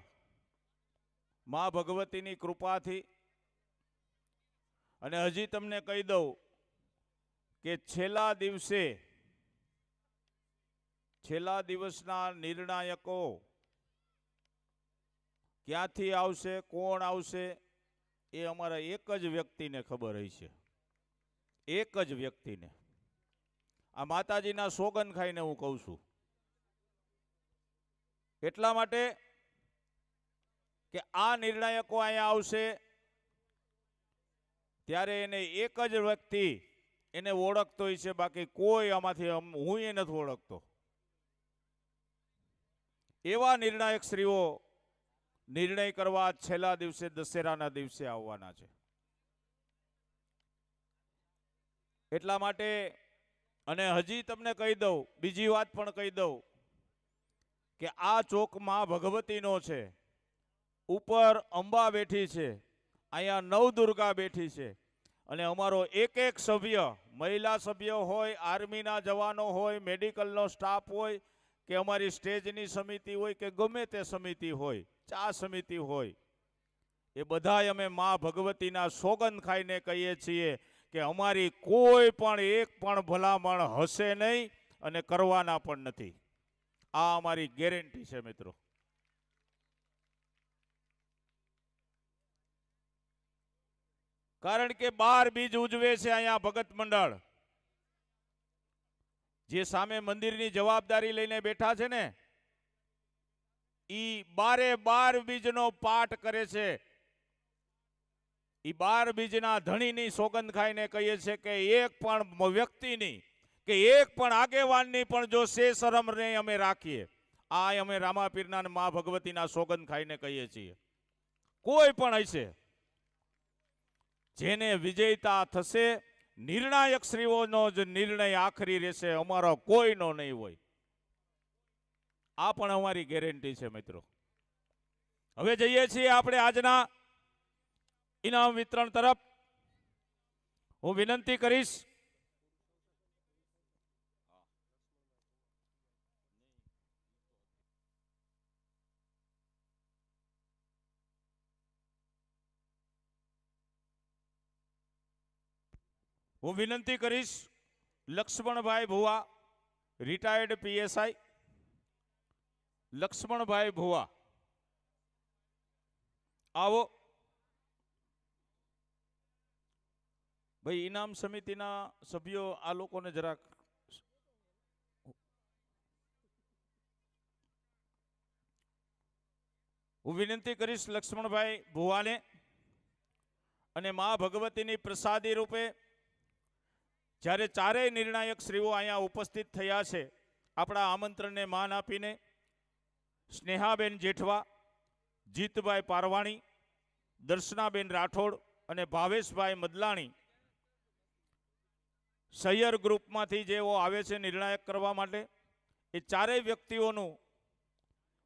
મા ભગવતીની કૃપાથી, અને હજી તમને કહી દઉં કે છેલ્લા દિવસના નિર્ણાયકો ક્યાંથી આવશે, કોણ આવશે, એ અમારા એક જ વ્યક્તિને ખબર હશે. એક જ વ્યક્તિને. આ માતાજીના સોગન ખાઈને હું કહું છું. એટલા માટે કે આ નિર્ણાયકો અહીંયા આવશે ત્યારે એને એક જ વ્યક્તિ એને ઓળખતો હોય છે, બાકી કોઈ આમાંથી હું એ નથી ઓળખતો. એવા નિર્ણાયક શ્રીઓ નિર્ણય કરવા છેલ્લા દિવસે દશેરાના દિવસે આવવાના છે. એટલા માટે, અને હજી તમને કહી દઉં, બીજી વાત પણ કહી દઉં કે આ ચોક માં ભગવતીનો છે, ઉપર અંબા બેઠી છે, અહીંયા નવદુર્ગા બેઠી છે, અને અમારો એક એક સભ્ય, મહિલા સભ્ય હોય, આર્મીના જવાનો હોય, મેડિકલનો સ્ટાફ હોય, કે અમારી સ્ટેજની સમિતિ હોય, કે ગમે તે સમિતિ હોય, ચા સમિતિ હોય, એ બધાય અમે મા ભગવતીના સોગંદ ખાઈને કહીએ છીએ કે અમારી કોઈ પણ એક પણ ભલામણ હશે નહીં અને કરવાના પણ નથી. આ અમારી ગેરંટી છે મિત્રો. કારણ કે 12 બીજ ઉજવે છે અહીંયા ભગત મંડળ, જે સામે મંદિરની જવાબદારી લઈને બેઠા છે ને, ઈ 12 બીજનો પાઠ કરે છે. ઈ 12 બીજના ધણીની સોગંદ ખાઈને કહીએ છે કે એક પણ વ્યક્તિની કે એક પણ આગેવાનની પણ જો શરમ નહીં અમે રાખીએ. આ અમે રામાપીરના અને મા ભગવતીના સોગંદ ખાઈને કહીએ છીએ. કોઈ પણ હશે જેને વિજયતા થશે, નિર્ણાયક શ્રીઓનો જ નિર્ણય આખરી રહેશે, અમારો કોઈનો નહીં હોય. આ પણ અમારી ગેરંટી છે મિત્રો. હવે જઈએ છીએ આપણે આજના ઇનામ વિતરણ તરફ. હું વિનંતી કરીશ લક્ષ્મણભાઈ ભુવા, રિટાયર્ડ પીએસઆઈ લક્ષ્મણભાઈ ભુવા, આવો. ભાઈ ઇનામ સમિતિના સભ્યો આ લોકોને જરાક હું વિનંતી કરીશ લક્ષ્મણભાઈ ભુવાને. અને મા ભગવતીની પ્રસાદી રૂપે જ્યારે ચારેય નિર્ણાયક શ્રીઓ અહીંયા ઉપસ્થિત થયા છે, આપણા આમંત્રણને માન આપીને સ્નેહાબેન જેઠવા, જીતભાઈ પારવાણી, દર્શનાબેન રાઠોડ અને ભાવેશભાઈ મદલાણી સૈયર ગ્રુપમાંથી જેઓ આવે છે નિર્ણાયક કરવા માટે, એ ચારેય વ્યક્તિઓનું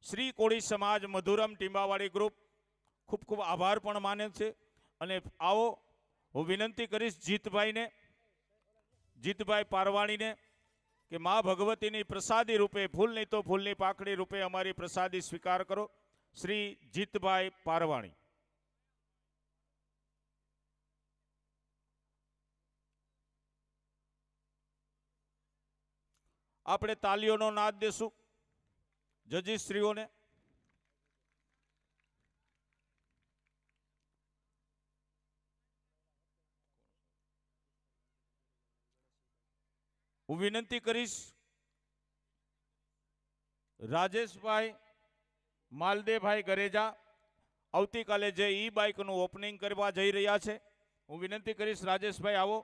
શ્રી કોળી સમાજ મધુરમ ટીંબાવાડી ગ્રુપ ખૂબ ખૂબ આભાર પણ માને છે. અને આવો હું વિનંતી કરીશ જીતભાઈ પારવાણીને કે મા ભગવતીની પ્રસાદી રૂપે, ફૂલ નહીં તો ફૂલની પાકડી રૂપે અમારી પ્રસાદી સ્વીકાર કરો. શ્રી જીતભાઈ પારવાણી. આપણે તાલીઓનો નાદ દેશું જજીસ શ્રીઓને. હું વિનંતી કરીશ રાજેશભાઈ માલદેભાઈ ગરેજા આવતીકાલે જે ઈ બાઇકનું ઓપનિંગ કરવા જઈ રહ્યા છે, હું વિનંતી કરીશ રાજેશભાઈ આવો.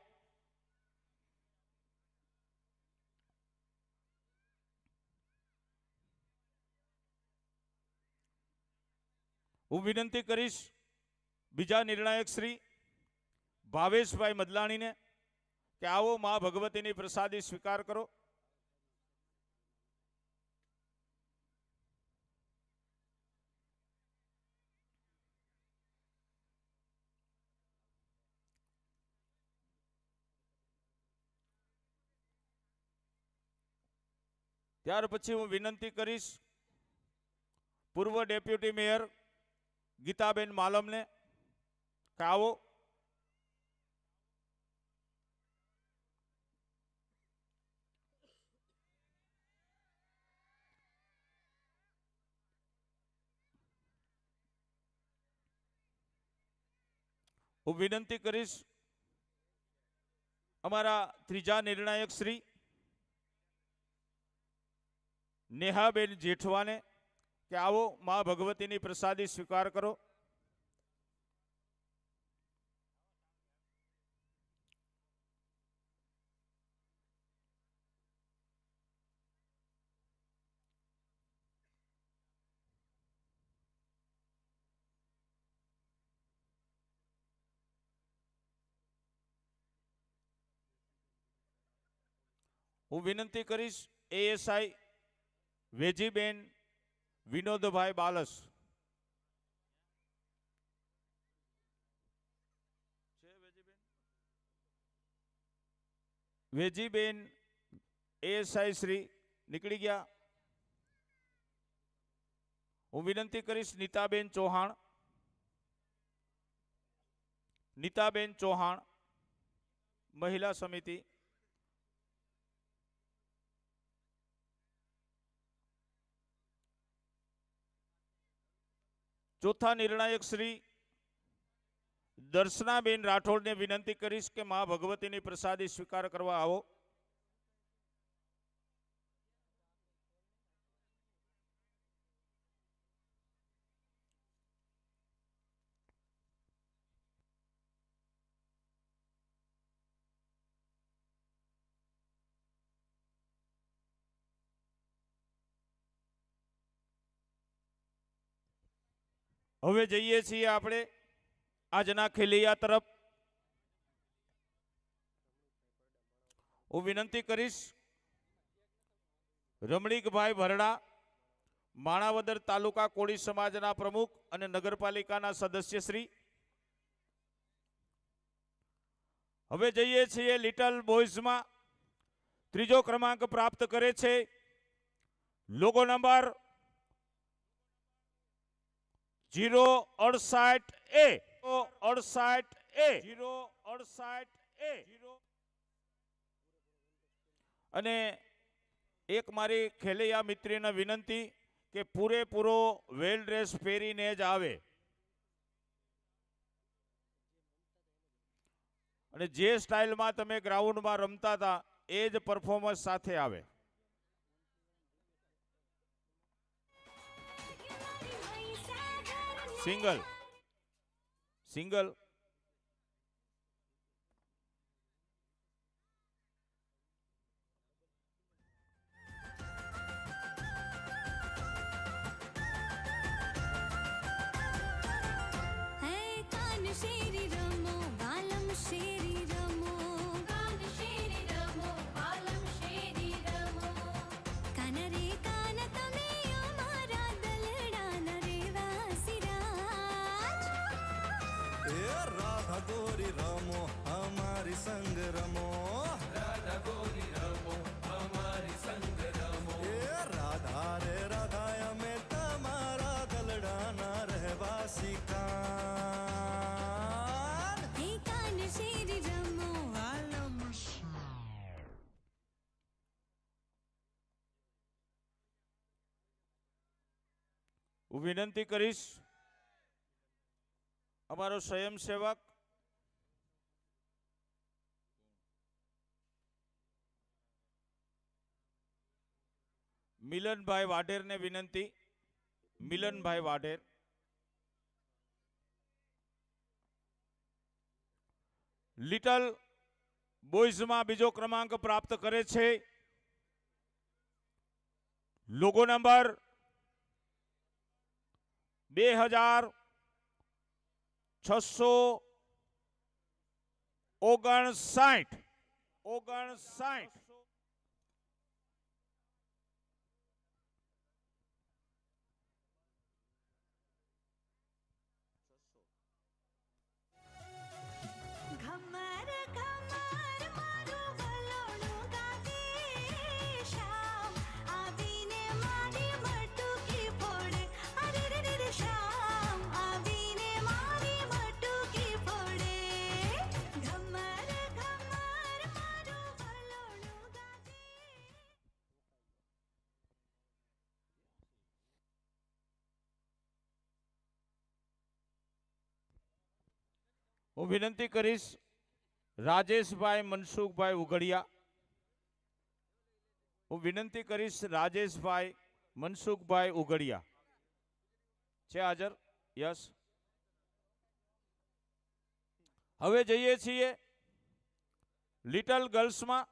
હું વિનંતી કરીશ બીજા નિર્ણાયક શ્રી ભાવેશભાઈ મદલાણીને કે આવો મા ભગવતીની પ્રસાદી સ્વીકાર કરો. ત્યાર પછી હું વિનંતી કરીશ પૂર્વ ડેપ્યુટી મેયર ગીતાબેન માલમને કે આવો. હું વિનંતી કરીશ અમારા ત્રીજા નિર્ણાયક શ્રી નેહાબેન જેઠવાને કે આવો મા ભગવતીની પ્રસાદી સ્વીકાર કરો. હું વિનંતી કરીશ એએસઆઈ વેજીબેન વિનોદભાઈ બાલસ. વેજીબેન એએસઆઈ શ્રી નીકળી ગયા. હું વિનંતી કરીશ નીતાબેન ચૌહાણ મહિલા સમિતિ. ચોથા નિર્ણાયક શ્રી દર્શનાબેન રાઠોડને વિનંતી કરીશ કે મા ભગવતીની પ્રસાદી સ્વીકાર કરવા આવો. હવે જઈએ છીએ આપણે આજના ખેલૈયા તરફ. હું વિનંતી કરીશ રમણીકભાઈ ભરડા, માણાવદર તાલુકા કોળી સમાજના પ્રમુખ અને નગરપાલિકાના સદસ્ય શ્રી. હવે જઈએ છીએ લિટલ બોયઝમાં. ત્રીજો ક્રમાંક પ્રાપ્ત કરે છે લોગો નંબર 068A. અને એક મારી ખેલૈયા મિત્રીને વિનંતી કે પૂરેપૂરો વેલ ડ્રેસ પહેરીને જ આવે અને જે સ્ટાઇલમાં તમે ગ્રાઉન્ડમાં રમતા હતા એ જ પરફોર્મન્સ સાથે આવે. સિંગલ શેરી રમો વાલમ શેરી રમો કાન શેરી રમો વાલમ શેરી રમો કાન રે કાન તમે અમારા દલડાના રેવાસી રાજ એ રાધા ગોરી રમો અમારી સંગ રમો રાધા ગોરી રમો અમારી સંગ રમો એ રાધા રે રાધા અમે તમારા દલડાના રહેવાસી કાન હે કાન શેરી રમો વાલમ હું વિનંતી કરીશ અમારો સ્વયંસેવક મિલનભાઈ વાઢેરને વિનંતી. મિલનભાઈ વાઢેર. લિટલ બોયઝમાં બીજો ક્રમાંક પ્રાપ્ત કરે છે. Logo number 2659. ઘમર ઘમર મારું ભલોણું ગાતે શામ આવીને મારી મટુકી ફોડે અરે રે રે રે શામ આવીને મારી મટુકી ફોડે ઘમર ઘમર મારું ભલોણું ગાતે હું વિનંતી કરીશ રાજેશભાઈ મનસુખભાઈ ઉઘડિયા. હું વિનંતી કરીશ રાજેશભાઈ મનસુખભાઈ ઉઘડિયા છે હાજર? યસ. હવે જઈએ છીએ લિટલ ગર્લ્સમાં.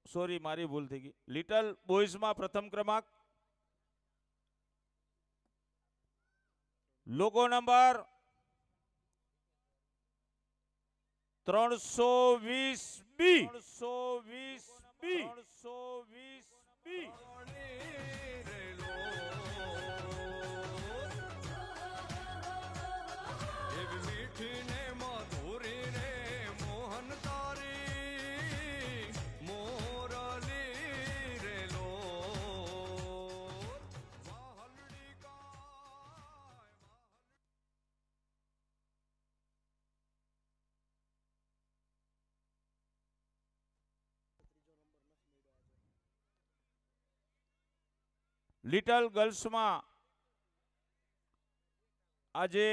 સોરી મારી ભૂલ થઈ ગઈ. લિટલ બોયઝમાં પ્રથમ ક્રમાંક લોગો નંબર 320B. 320B. એવી મીઠી ને મધુરી રે મોહન તારી મોરલી રે લો વાહલડી ગાય લિટલ ગર્લ્સમાં આજે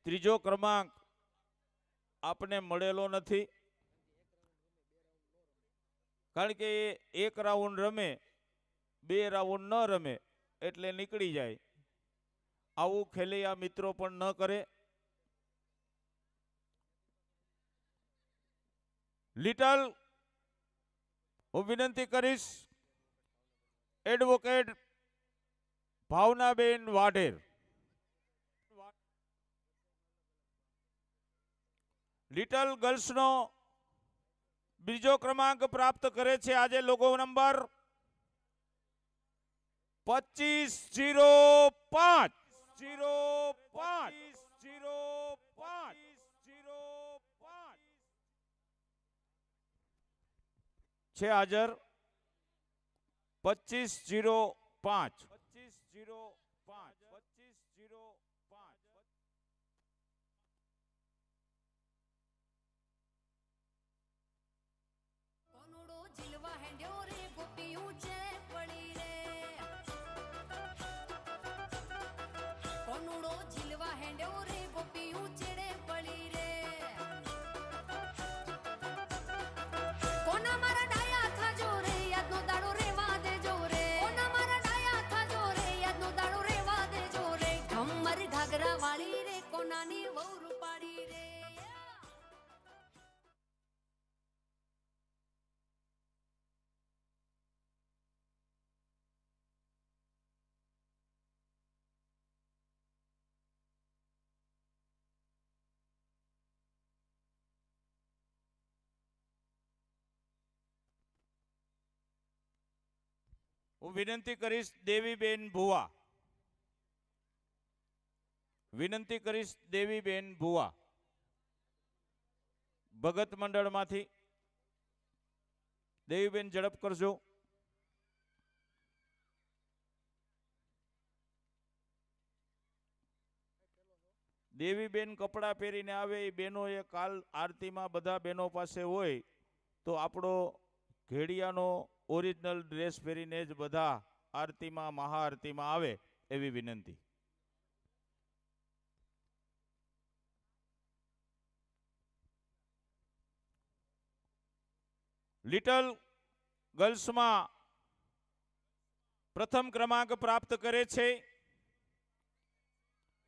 ત્રીજો ક્રમાંક આપને મળેલો નથી, કારણ કે એક રાઉન્ડ રમે, 2 રાઉન્ડ ન રમે એટલે નીકળી જાય. આવું ખેલૈયા મિત્રો પણ ન કરે. લિટલ હું વિનંતી કરીશ એડવોકેટ ભાવનાબેન વાઢેર. લિટલ ગર્લ્સનો બીજો ક્રમાંક પ્રાપ્ત કરે છે આજે લોગો નંબર 2505. 05 છે હાજર. 2505. કોનુડો ઝીલવા હેંડ્યો રે ગોપી ઊંચે પડી રે કોનુડો ઝીલવા હેંડ્યો રે ગોપી ઊંચેડે પડી રે કોના મારા ડાયા થાજો રે યાદનો દાડો રેવા દેજો રે કોના મારા ડાયા થાજો રે યાદનો દાડો રેવા દેજો રે ઘમર ઘાઘરા હું વિનંતી કરીશ દેવીબેન ભુવા. વિનંતી કરીશ દેવીબેન ભુવા ભગત મંડળમાંથી. દેવીબેન ઝડપ કરજો. દેવીબેન કપડાં પહેરીને આવે એ બહેનો એ કાલ આરતીમાં બધા બહેનો પાસે હોય તો આપણો ઘેડિયાનો ઓરિજિનલ ડ્રેસ પહેરીને જ બધા આરતીમાં મહાઆરતીમાં આવે એવી વિનંતી. લિટલ ગર્લ્સમાં પ્રથમ ક્રમાંક પ્રાપ્ત કરે છે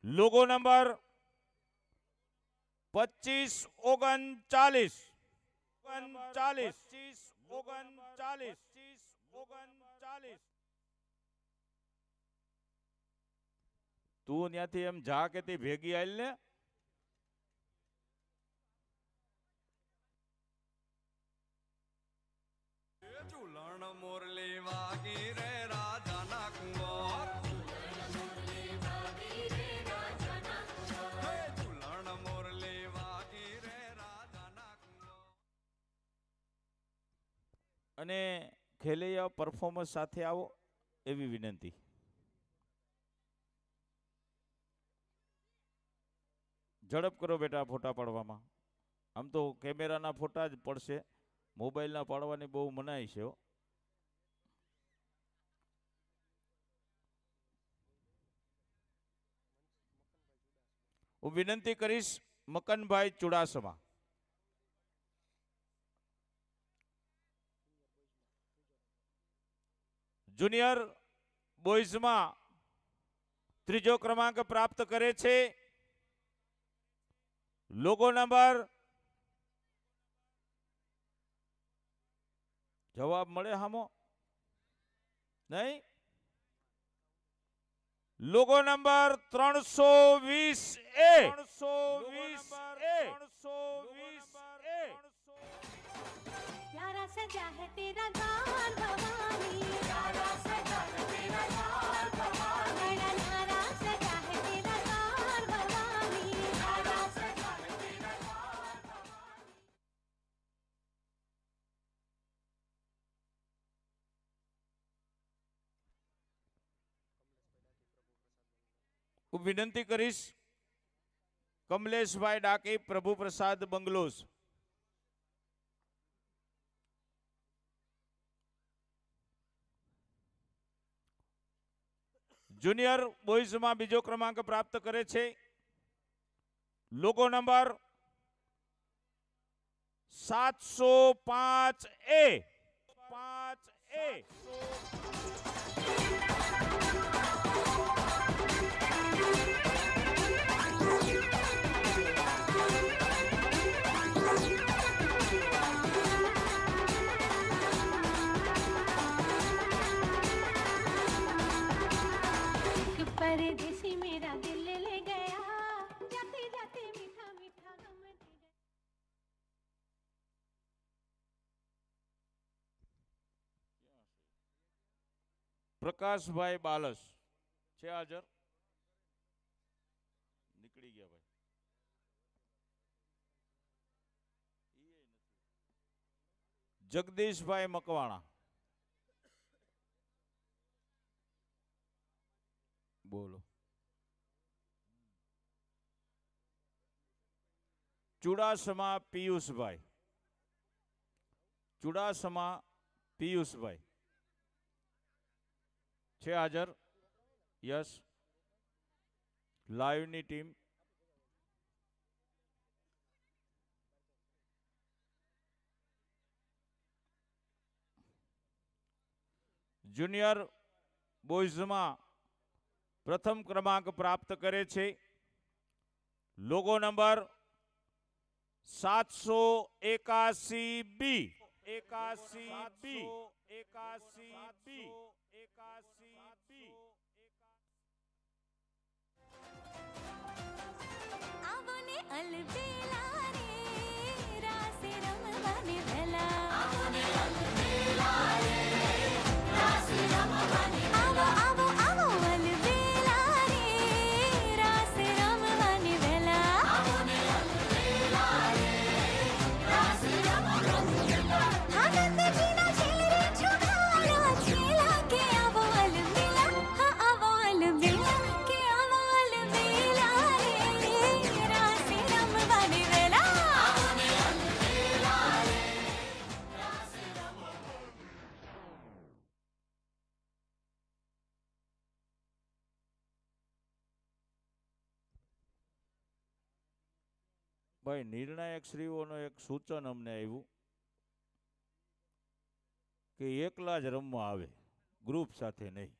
લોગો નંબર 2539. તું ત્યાંથી એમ જા કે તે ભેગી આવેલ ને. ઝૂલણ મોરલી વાગી રે રાજાના કુંવર. હે ઝૂલણ મોરલી વાગી રે રાજાના કુંવર. અને ખેલૈયા પરફોર્મન્સ સાથે આવો એવી વિનંતી. ઝડપ કરો બેટા ફોટા પાડવામાં. આમ તો કેમેરાના ફોટા જ પડશે, મોબાઈલના પાડવાની બહુ મનાઈ છે. હું વિનંતી કરીશ મકનભાઈ ચુડાસમા. જુનિયર બોયઝમાં ત્રીજો ક્રમાંક પ્રાપ્ત કરે છે લોગો નંબર. જવાબ મળે હામો નહીં? Logo number 320A. प्यारा सजा है तेरा द्वार भवानी, प्यारा सजा है तेरा द्वार भवानी, बड़ा न्यारा सजा है तेरा द्वार भवानी, प्यारा सजा है तेरा द्वार भवानी. હું વિનંતી કરીશ કમલેશભાઈ ડાકી, પ્રભુ પ્રસાદ બંગલોઝ. જુનિયર બોયઝમાં બીજો ક્રમાંક પ્રાપ્ત કરે છે લોગો નંબર 705A. परदेसी मेरा दिल ले गया, जाते जाते मीठा मीठा गम दे गया. પ્રકાશભાઈ બાલસ છે હાજર? નીકળી ગયા ભાઈ. જગદીશભાઈ મકવાણા. બોલો. ચુડાસમા પિયુષભાઈ. ચુડાસમા પિયુષભાઈ છે હાજર? યસ. લાઈવની ટીમ. જુનિયર બોયઝમાં પ્રથમ ક્રમાંક પ્રાપ્ત કરે છે લોગો નંબર 781B. आवो ने अलबेला रे, रासे रमवाने भला, आवो ने अलबेला रे, रासे रमवाने ભાઈ નિર્ણાયક શ્રીઓનો એક સૂચન અમને આવ્યું કે એકલા જ રમવા આવે, ગ્રુપ સાથે નહીં.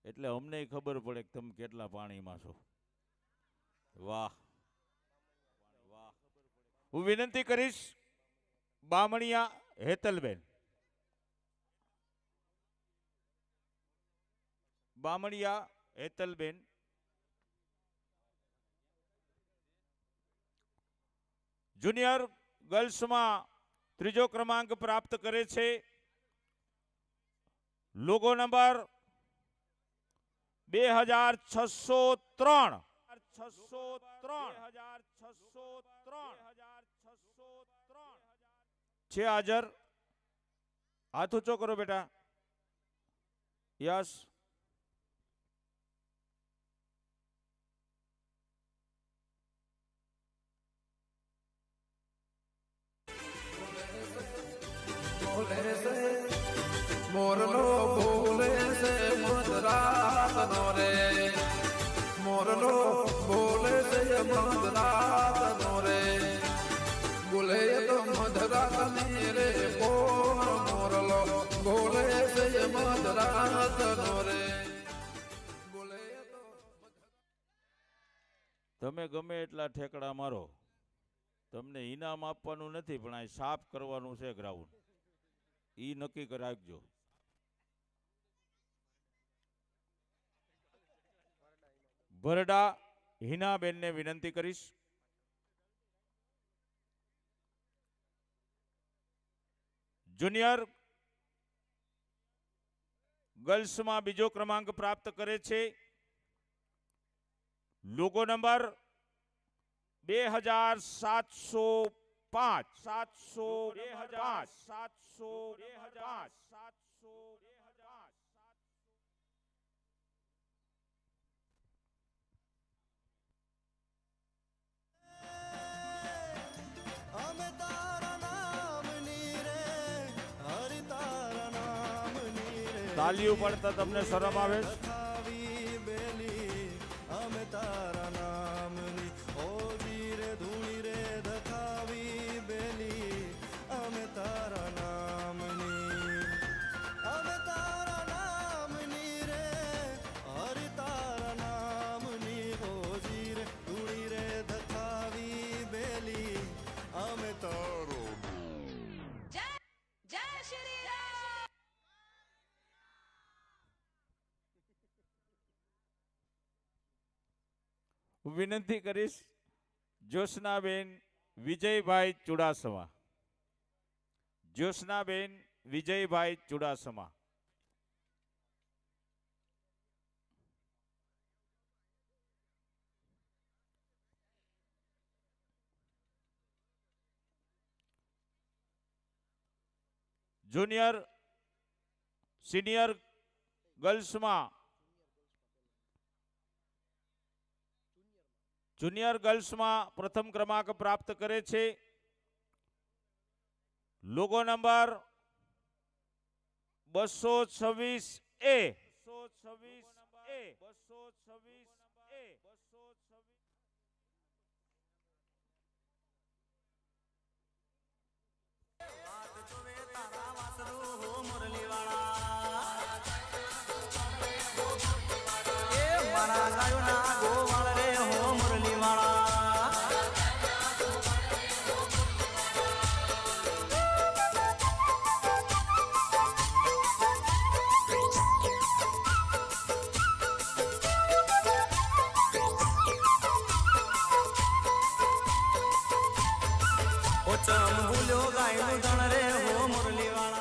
એટલે અમને ખબર પડે કે તમે કેટલા પાણીમાં છો. વાહ વાહ. હું વિનંતી કરીશ બામણિયા હેતલબેન, બામણિયા હેતલબેન જુનિયર ગર્લ્સમાં ત્રીજો ક્રમાંક પ્રાપ્ત કરે છે. Logo number 2603. છે હાજર. હાથ ઊંચો કરો બેટા. યસ. મોરલો બોલે છે મધરાત નો રે, મોરલો બોલે છે મધરાત નો રે, બોલે તો મધરાત ની રે કોણ, મોરલો બોલે છે મધરાત નો રે, બોલે તો. તમે ગમે એટલા ઠેકડા મારો, તમને ઇનામ આપવાનું નથી, પણ આ સાફ કરવાનું છે ગ્રાઉન્ડ. ઈ નક્કી કરી રાખજો. ભરડા હિનાબેનને વિનંતી કરીશ. જુનિયર ગર્લ્સમાં બીજો ક્રમાંક પ્રાપ્ત કરે છે. Logo number 2705. 700 અમે તારા નામની રે, હરિ તારા નામની રે, તાલીઓ પડતા તમને શરમ આવે છે? ખાવી બેલી અમે તારા નામની, ઓ ધીરે ધૂણી રે દખાવી બેલી અમે તારા નામની, અમે તારા નામની રે, હરિ તારા નામની, ઓ ધીરે ધૂણી રે દખાવી બેલી અમે તારો. જય શ્રી રામ. વિનંતી કરીશ જ્યોત્સનાબેન વિજયભાઈ ચુડાસમા. જ્યોત્સનાબેન વિજયભાઈ ચુડાસમા. જુનિયર સિનિયર ગર્લ્સમાં જુનિયર ગર્લ્સમાં પ્રથમ ક્રમાંક પ્રાપ્ત કરે છે. Logo number 226 A. મારા ગાયોના ગોવાળ રે હો મુરલી વાળા. ઓ ચમ ભૂલ્યો ગાયનું ધણ રે હો મુરલી વાળા.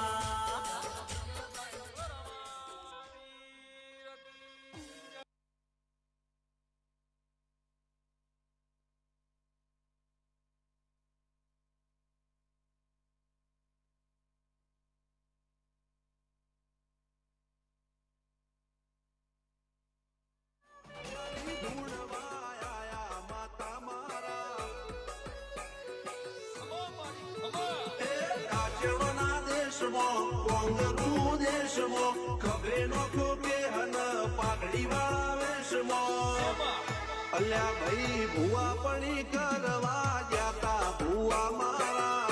કોંગરું દેશમાં ખભે નો ખોપે હન પાઘડી વાળા વેશમાં અલ્યા ભાઈ ભુવા પણી કરવા જાતા ભુવા મારા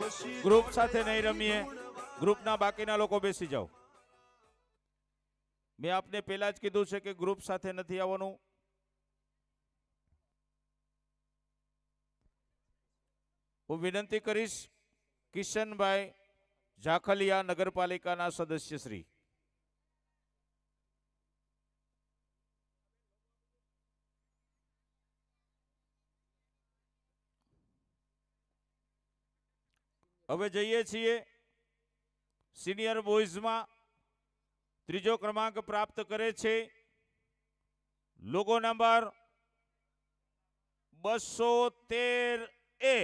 પછી ગ્રુપ સાથે નહીં રમીએ. ગ્રુપના બાકીના લોકો બેસી જાઓ. મેં આપને પહેલા જ કીધું છે કે ગ્રુપ સાથે નથી આવવાનું. હું વિનંતી કરીશ કિશનભાઈ ઝાખલિયા નગરપાલિકાના સદસ્ય શ્રી. હવે જઈએ છીએ સિનિયર બોયઝમાં. ત્રીજો ક્રમાંક પ્રાપ્ત કરે છે લોગો નંબર 213A.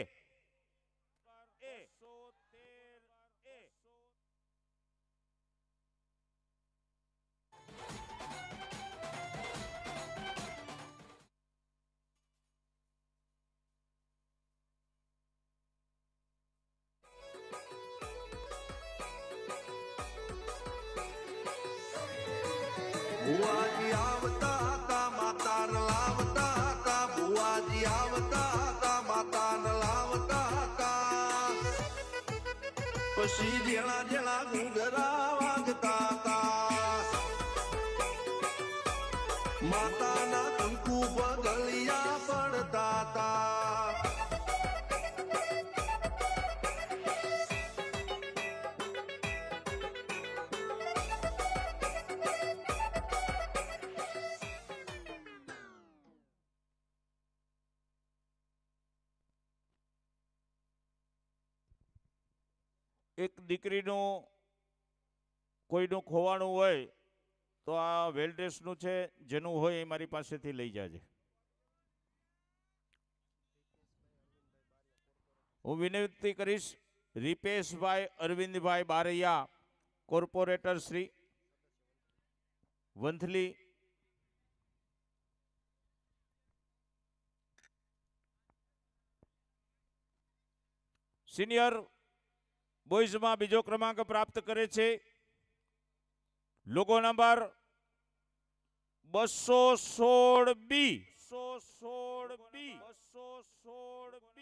ભુવાજી આવતા હતા માતાને લાવતા હતા ભુવાજી આવતા હતા માતાને લાવતા હતા પછી જેણા જેણા ઘૂંઘરા વાગતા હતા માતાના કંકુ પગલિયા પડતા હતા એક દીકરીનું કોઈનું ખોવાનું હોય તો આ વેલડ્રેસનું છે, જેનું હોય એ મારી પાસેથી લઈ જાજે. હું વિનંતી કરીશ રીપેશભાઈ અરવિંદભાઈ બારૈયા, કોર્પોરેટર શ્રી, વંથલી. સિનિયર બોયઝમાં બીજો ક્રમાંક પ્રાપ્ત કરે છે logo number 216B. 216B. 216B.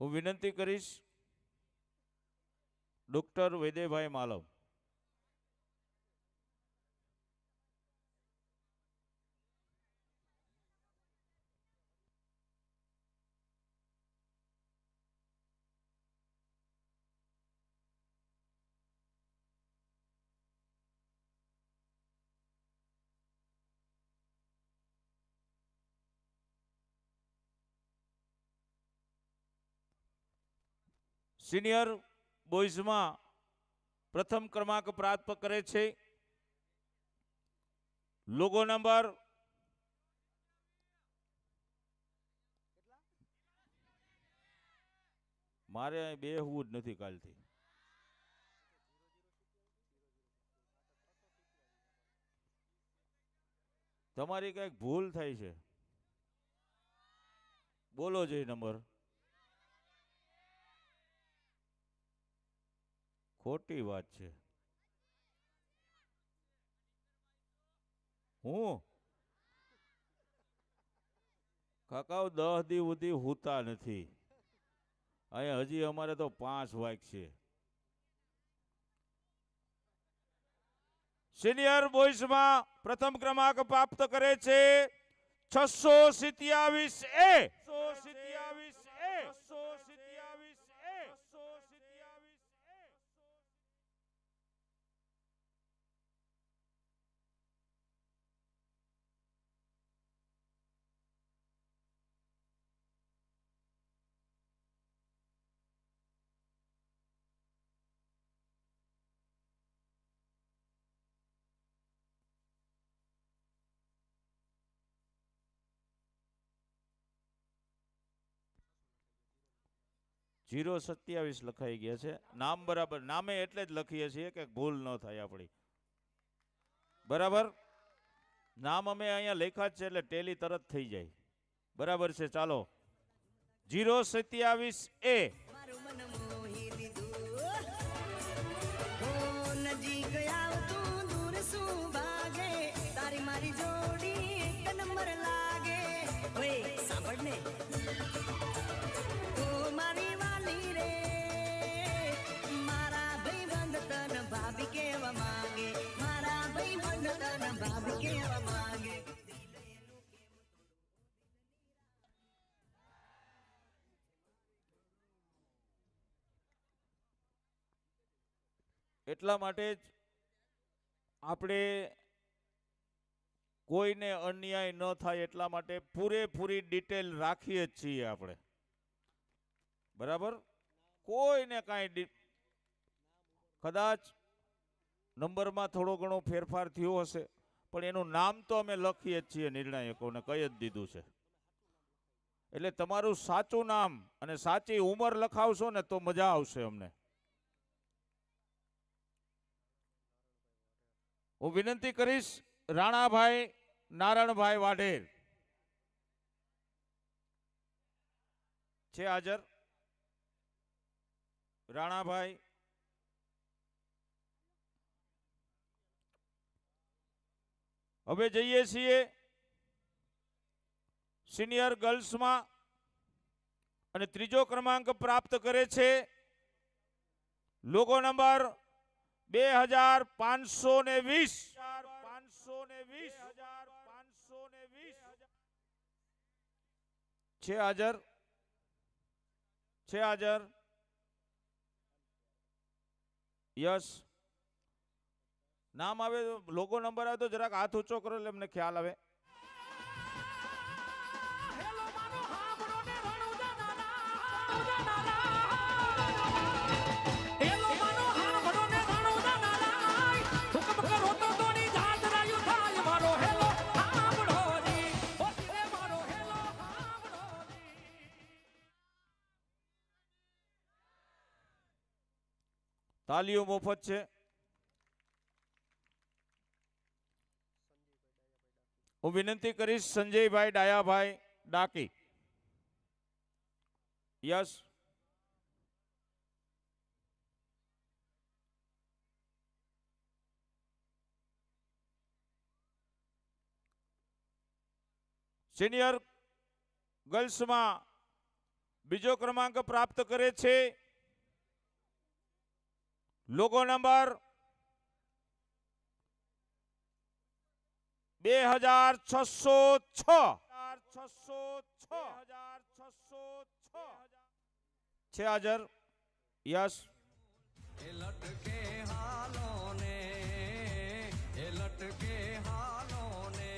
હું વિનંતી કરીશ ડોક્ટર વૈદ્યભાઈ માલવ. સિનિયર બોયઝમાં પ્રથમ ક્રમાંક પ્રાપ્ત કરે છે લોગો નંબર મારે અહીં બેહવું જ નથી કાલથી. તમારી કઈક ભૂલ થાય છે. બોલો જે નંબર. ખોટી વાત છે. હું કાકાઓ 10 દી સુધી હુતા નથી. અહીંયા હજી અમારે તો 5 વાગશે. સિનિયર બોયઝમાં પ્રથમ ક્રમાંક પ્રાપ્ત કરે છે 627A. 627A. 627A. 027 લખાઈ ગયા છે. નામ બરાબર, નામે એટલે જ લખીએ છીએ કે ભૂલ ન થાય આપણી. બરાબર, નામ અમે અહીંયા લખ્યા જ છે એટલે ટેલી તરત થઈ જાય. બરાબર છે, ચાલો 027A. મારું મન મોહી લીધું ઓ નજીક આવતું દૂર શું ભાગે તારી મારી જોડી એક નંબર લાગે ઓય સાંભળ ને ઓ મારી વાલી રે મારા ભાઈબંધ તન ભાભી કેવા માંગે મારા ભાઈબંધ તન ભાભી કેવા માંગે એટલા માટે જ આપણે કોઈને અન્યાય ન થાય એટલા માટે પૂરેપૂરી ડિટેલ રાખીએ જ છીએ આપણે. બરાબર, કોઈને કાંઈ કદાચ નંબરમાં થોડો ઘણો ફેરફાર થયો હશે પણ એનું નામ તો અમે લખીએ જ છીએ, નિર્ણાયકોને કહી જ દીધું છે. એટલે તમારું સાચું નામ અને સાચી ઉંમર લખાવશો ને તો મજા આવશે અમને. હું વિનંતી કરીશ રાણાભાઈ નારણભાઈ વાઢેર છે હાજર. રાણાભાઈ, હવે જઈએ છીએ સિનિયર ગર્લ્સમાં અને ત્રીજો ક્રમાંક પ્રાપ્ત કરે છે લોગો નંબર 2520. છે હાજર, છે હાજર. યસ, નામ આવે, લોગો નંબર આવે તો જરાક હાથ ઊંચો કરો એટલે અમને ખ્યાલ આવે. તાલીઓ મફત છે. હું વિનંતી કરીશ સંજયભાઈ ડાયાભાઈ ડાકી. યસ, સિનિયર ગર્લ્સમાં બીજો ક્રમાંક પ્રાપ્ત કરે છે લોગો નંબર 2606. છે હાજર. યસ, લટકે હાલો ને લટકે હાલો ને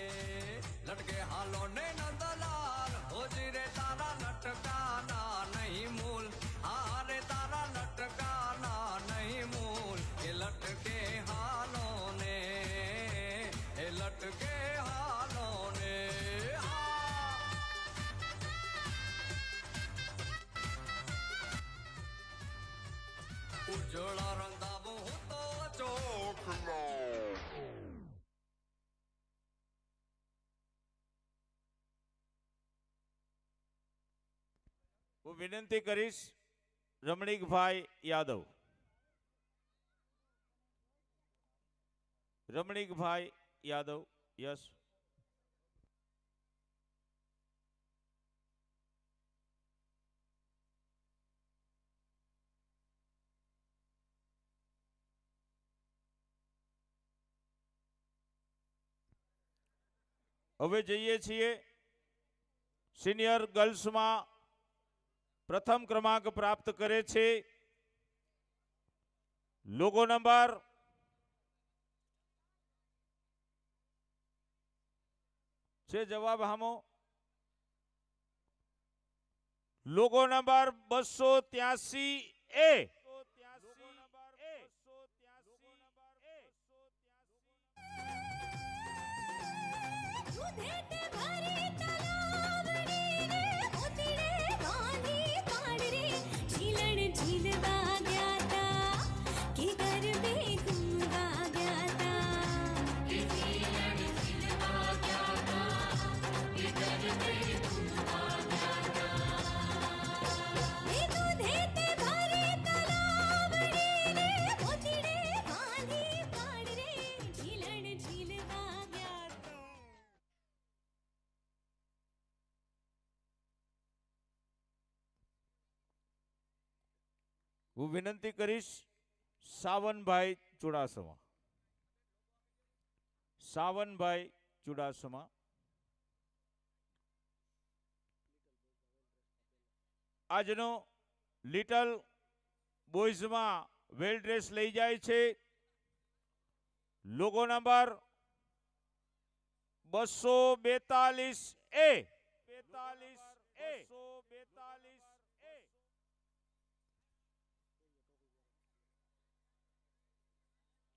લટકે હાલો ને નંદલાલ હોજી રે તારા લટકાના નહીં મૂલ હારે તારા લટકાના નહીં મૂલ એ લટકે હાલો ને લટકે હાલો ને ઉજળા રંગાવો તો ચોખલો. હું વિનંતી કરીશ રમણીકભાઈ યાદવ. રમણીકભાઈ યાદવ. યસ, હવે જઈએ છીએ સિનિયર ગર્લ્સમાં પ્રથમ ક્રમાંક પ્રાપ્ત કરે છે લોગો નંબર 6. જવાબ હામો. Logo number 283A. દૂધેટ ભરી તલાવડી રે ઉતડે બાંધી કાઢ રે ઝીલણી હું વિનંતી કરીશ સાવનભાઈ ચુડાસમા. સાવનભાઈ ચુડાસમા. આજનો લિટલ બોયઝમાં વેલ ડ્રેસ લઈ જાય છે લોગો નંબર 242A. 242A.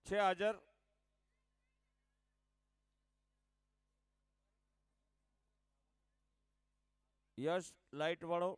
છે હાજર. યશ લાઈટ વાળો.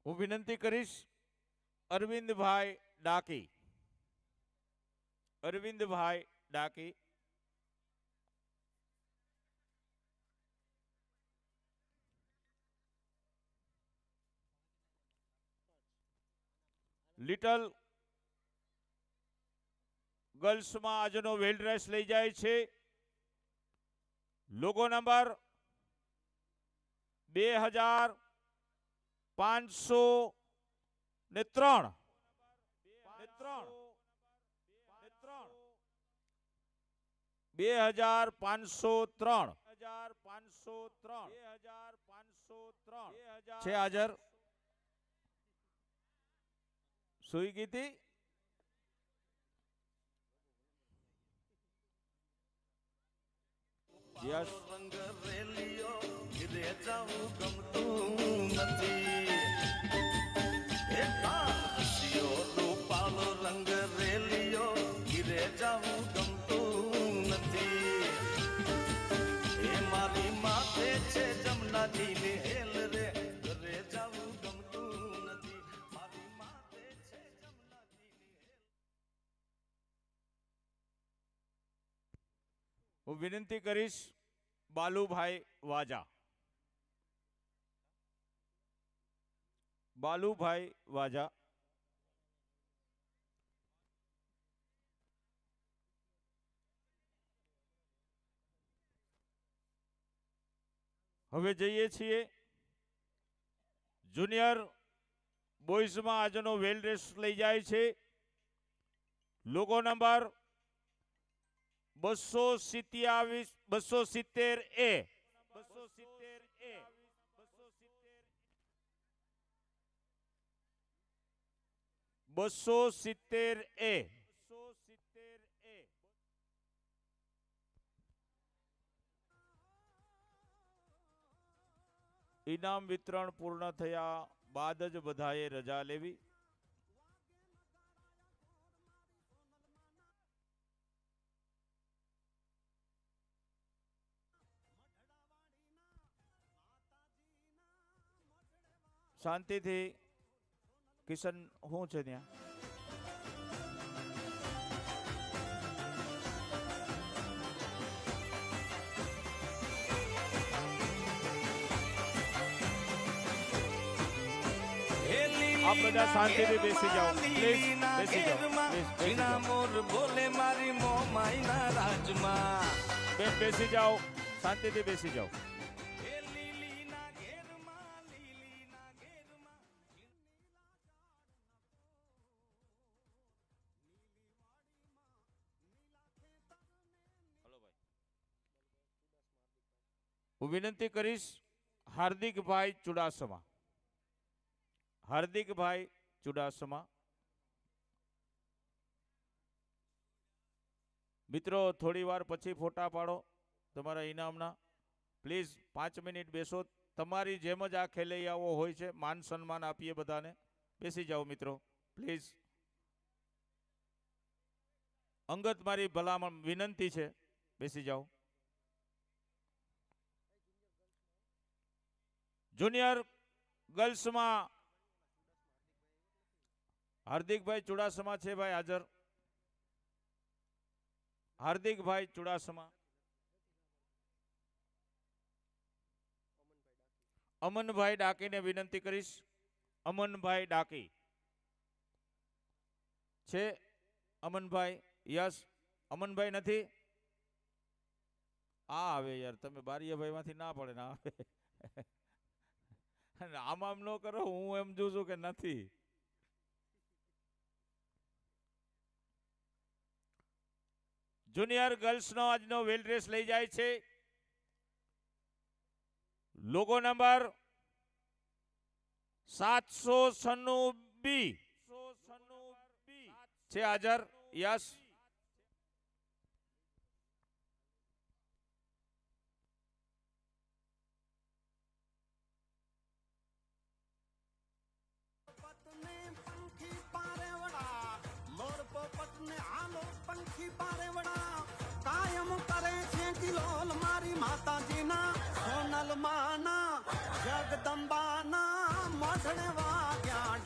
હું વિનંતી કરીશ અરવિંદભાઈ ડાકી. અરવિંદભાઈ ડાકી. લિટલ ગર્લ્સમાં આજનો વેલ ડ્રેસ લઈ જાય છે લોગો નંબર 2503. 2503 છે હાજર. સુઈ ગઈ હતી. યસ. રંગ રેલિયો ઘીરે જાવું ગમતું નથી. એ કાશિયો રૂપાલો રંગ રેલિયો ઘીરે જાવું ગમતું નથી. એ મારી માથે છે જમનાજી ને હેલ રે ઘરે જાવું ગમતું નથી. મારી માથે છે જમનાજી ને હેલ. હું વિનંતી કરીશ બાલુભાઈ વાજા. બાલુભાઈ વાજા. હવે જઈએ છીએ જુનિયર બોયઝમાં આજનો વેલ ડ્રેસ લઈ જાય છે લોગો નંબર 270A. 270A. ઇનામ વિતરણ પૂર્ણ થયા બાદ જ બધાએ રજા લેવી. શાંતિથી. કિશન શું છે ત્યાં? આપ બધા શાંતિથી બેસી જાઓ પ્લીઝ. બેસી જાઓ પ્લીઝ. બેસી જાઓ. મોર બોલે મારી મોમાઈના રાજમાં. બેન બેસી જાઓ. શાંતિથી બેસી જાઓ. હું વિનંતી કરીશ હાર્દિકભાઈ ચુડાસમા. હાર્દિકભાઈ ચુડાસમા. મિત્રો થોડી વાર પછી ફોટા પાડો તમારા ઇનામના. પ્લીઝ 5 મિનિટ બેસો. તમારી જેમ જ આ ખેલૈયાઓ હોય છે. માન સન્માન આપીએ બધાને. બેસી જાઓ મિત્રો પ્લીઝ. અંગત મારી ભલામણ વિનંતી છે. બેસી જાઓ. જુનિયર ગર્લ્સમાં હાર્દિકભાઈ ચુડાસમા છે ભાઈ હાજર? હાર્દિકભાઈ ચુડાસમા. અમનભાઈ ડાકીને વિનંતી કરીશ. અમનભાઈ ડાકી છે? અમનભાઈ? યસ. અમનભાઈ નથી? આ આવે યાર, તમે બારીયાભાઈ માંથી ના પડે ના આવે. આમ ન કરો, હું એમ જોઉં છું કે નથી. જુનિયર ગર્લ્સનો આજનો વેલ રેસ લઈ જાય છે લોગો નંબર 796 બી છે હાજર? યસ. પંખી પારેવડા મોર પોપટ ને આલો પંખી પારેવડા કાયમ કરે છે કિલોલ મારી માતાજીના સોનલ માના જગદંબાના મઢડે વાગ્યા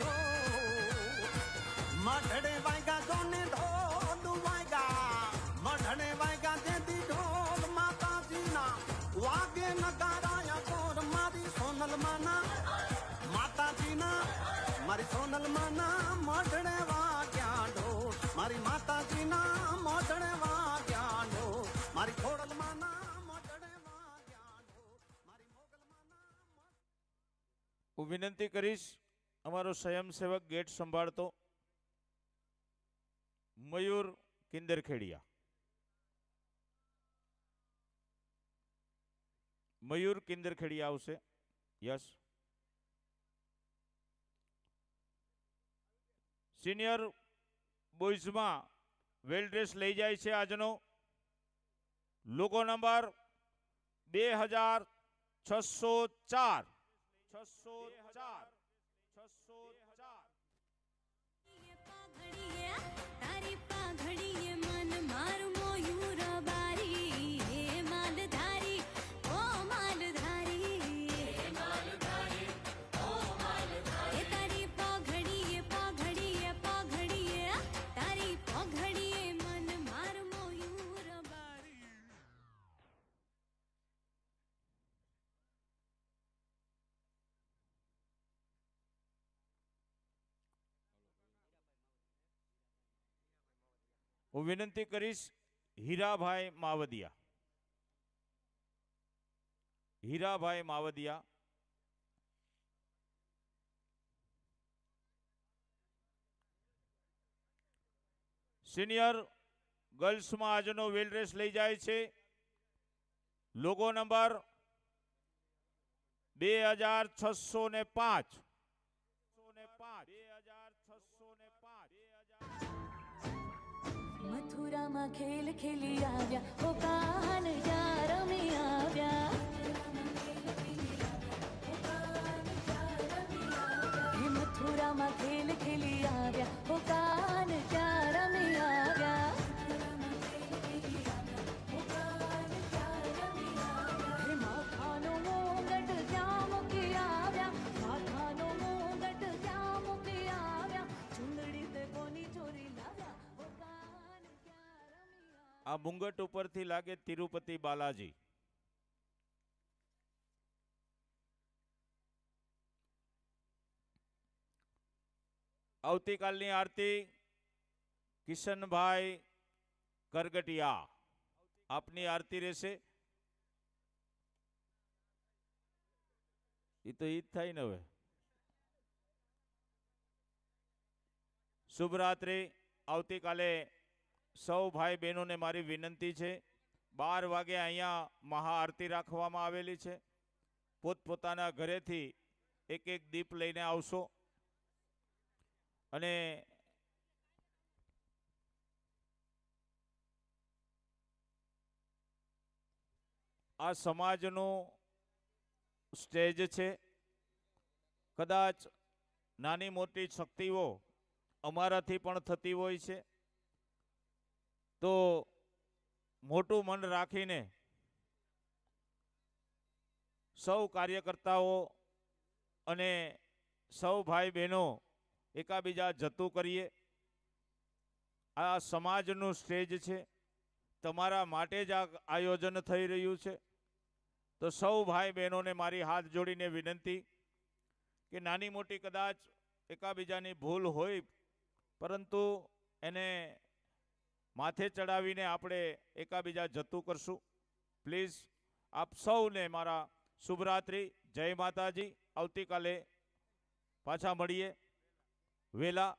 મઢડે વાગ્યા જોને ઢોલ વાગ્યા મઢડે વાગ્યા જેથી ઢોલ માતાજીના વાગે નગારાયા કોર મારી સોનલ માના માતાજીના મારી સોનલ માના મઢડે વાગ્યા ઢોલ મારી માતાજીના મઢડે વાગ્યા ઢોલ મારી ખોડલ માના મઢડે વાગ્યા ઢોલ મારી મોગલ માના. હું વિનંતી કરીશ અમારો સ્વયંસેવક ગેટ સંભાળતો મયુર કિંદરખેડિયા. મયુર કિંદરખેડિયા આવશે. યસ. સિનિયર બોયઝમાં વેલ ડ્રેસ લઈ જાય છે આજનો લોગો નંબર 2604. 604. તારી પાઘડીએ મન મારું મોયુર બારી હે માલધારી ઓ માલધારી હે માલધારી ઓ માલધારી તારી પાઘડીએ પાઘડીએ પાઘડીએ તારી પાઘડીએ મન મારું મોયુર બારી. હું વિનંતી કરીશ હીરાભાઈ માવદિયા. હીરાભાઈ માવદિયા. સિનિયર ગર્લ્સમાં આજનો વેલ રેસ લઈ જાય છે લોગો નંબર 2605. 2605. મથુરામાં ખેલ ખેલી આવ્યા ઓ કાન યાર મે આવ્યા હે મથુરામાં ખેલ ખેલી આવ્યા ઓ કાન યાર મે આવ્યા હે માથાનો મોંગટ ત્યાં મૂકી આવ્યા માથાનો મોંગટ ત્યાં મૂકી આવ્યા ચુંદડી તે કોની ચોરી લાવ્યા ઓ કાન આ મુંગટ ઉપરથી લાગે તિરુપતિ બાલાજી. આવતીકાલની આરતી કિશનભાઈ કરગટિયા આપની આરતી રહેશે. એ તો ઈ જ થાય ને હવે. શુભ રાત્રિ. આવતીકાલે સૌ ભાઈ બહેનોને મારી વિનંતી છે 12 વાગે અહીંયા મહાઆરતી રાખવામાં આવેલી છે. પોતપોતાના ઘરેથી એક એક દીપ લઈને આવશો અને આ સમાજનું સ્ટેજ છે. કદાચ નાની મોટી શક્તિઓ અમારાથી પણ થતી હોય છે, તો મોટું મન રાખીને સૌ કાર્યકર્તાઓ અને સૌ ભાઈ બહેનો એકાબીજા જતું કરીએ. આ સમાજનું સ્ટેજ છે, તમારા માટે જ આ આયોજન થઈ રહ્યું છે. તો સૌ ભાઈ બહેનોને મારી હાથ જોડીને વિનંતી કે નાની મોટી કદાચ એકાબીજાની ભૂલ હોય, પરંતુ એને માથે ચડાવીને આપણે એકાબીજા જતું કરશું. પ્લીઝ આપ સૌને મારા શુભરાત્રિ, જય માતાજી. આવતીકાલે પાછા મળીએ વહેલા.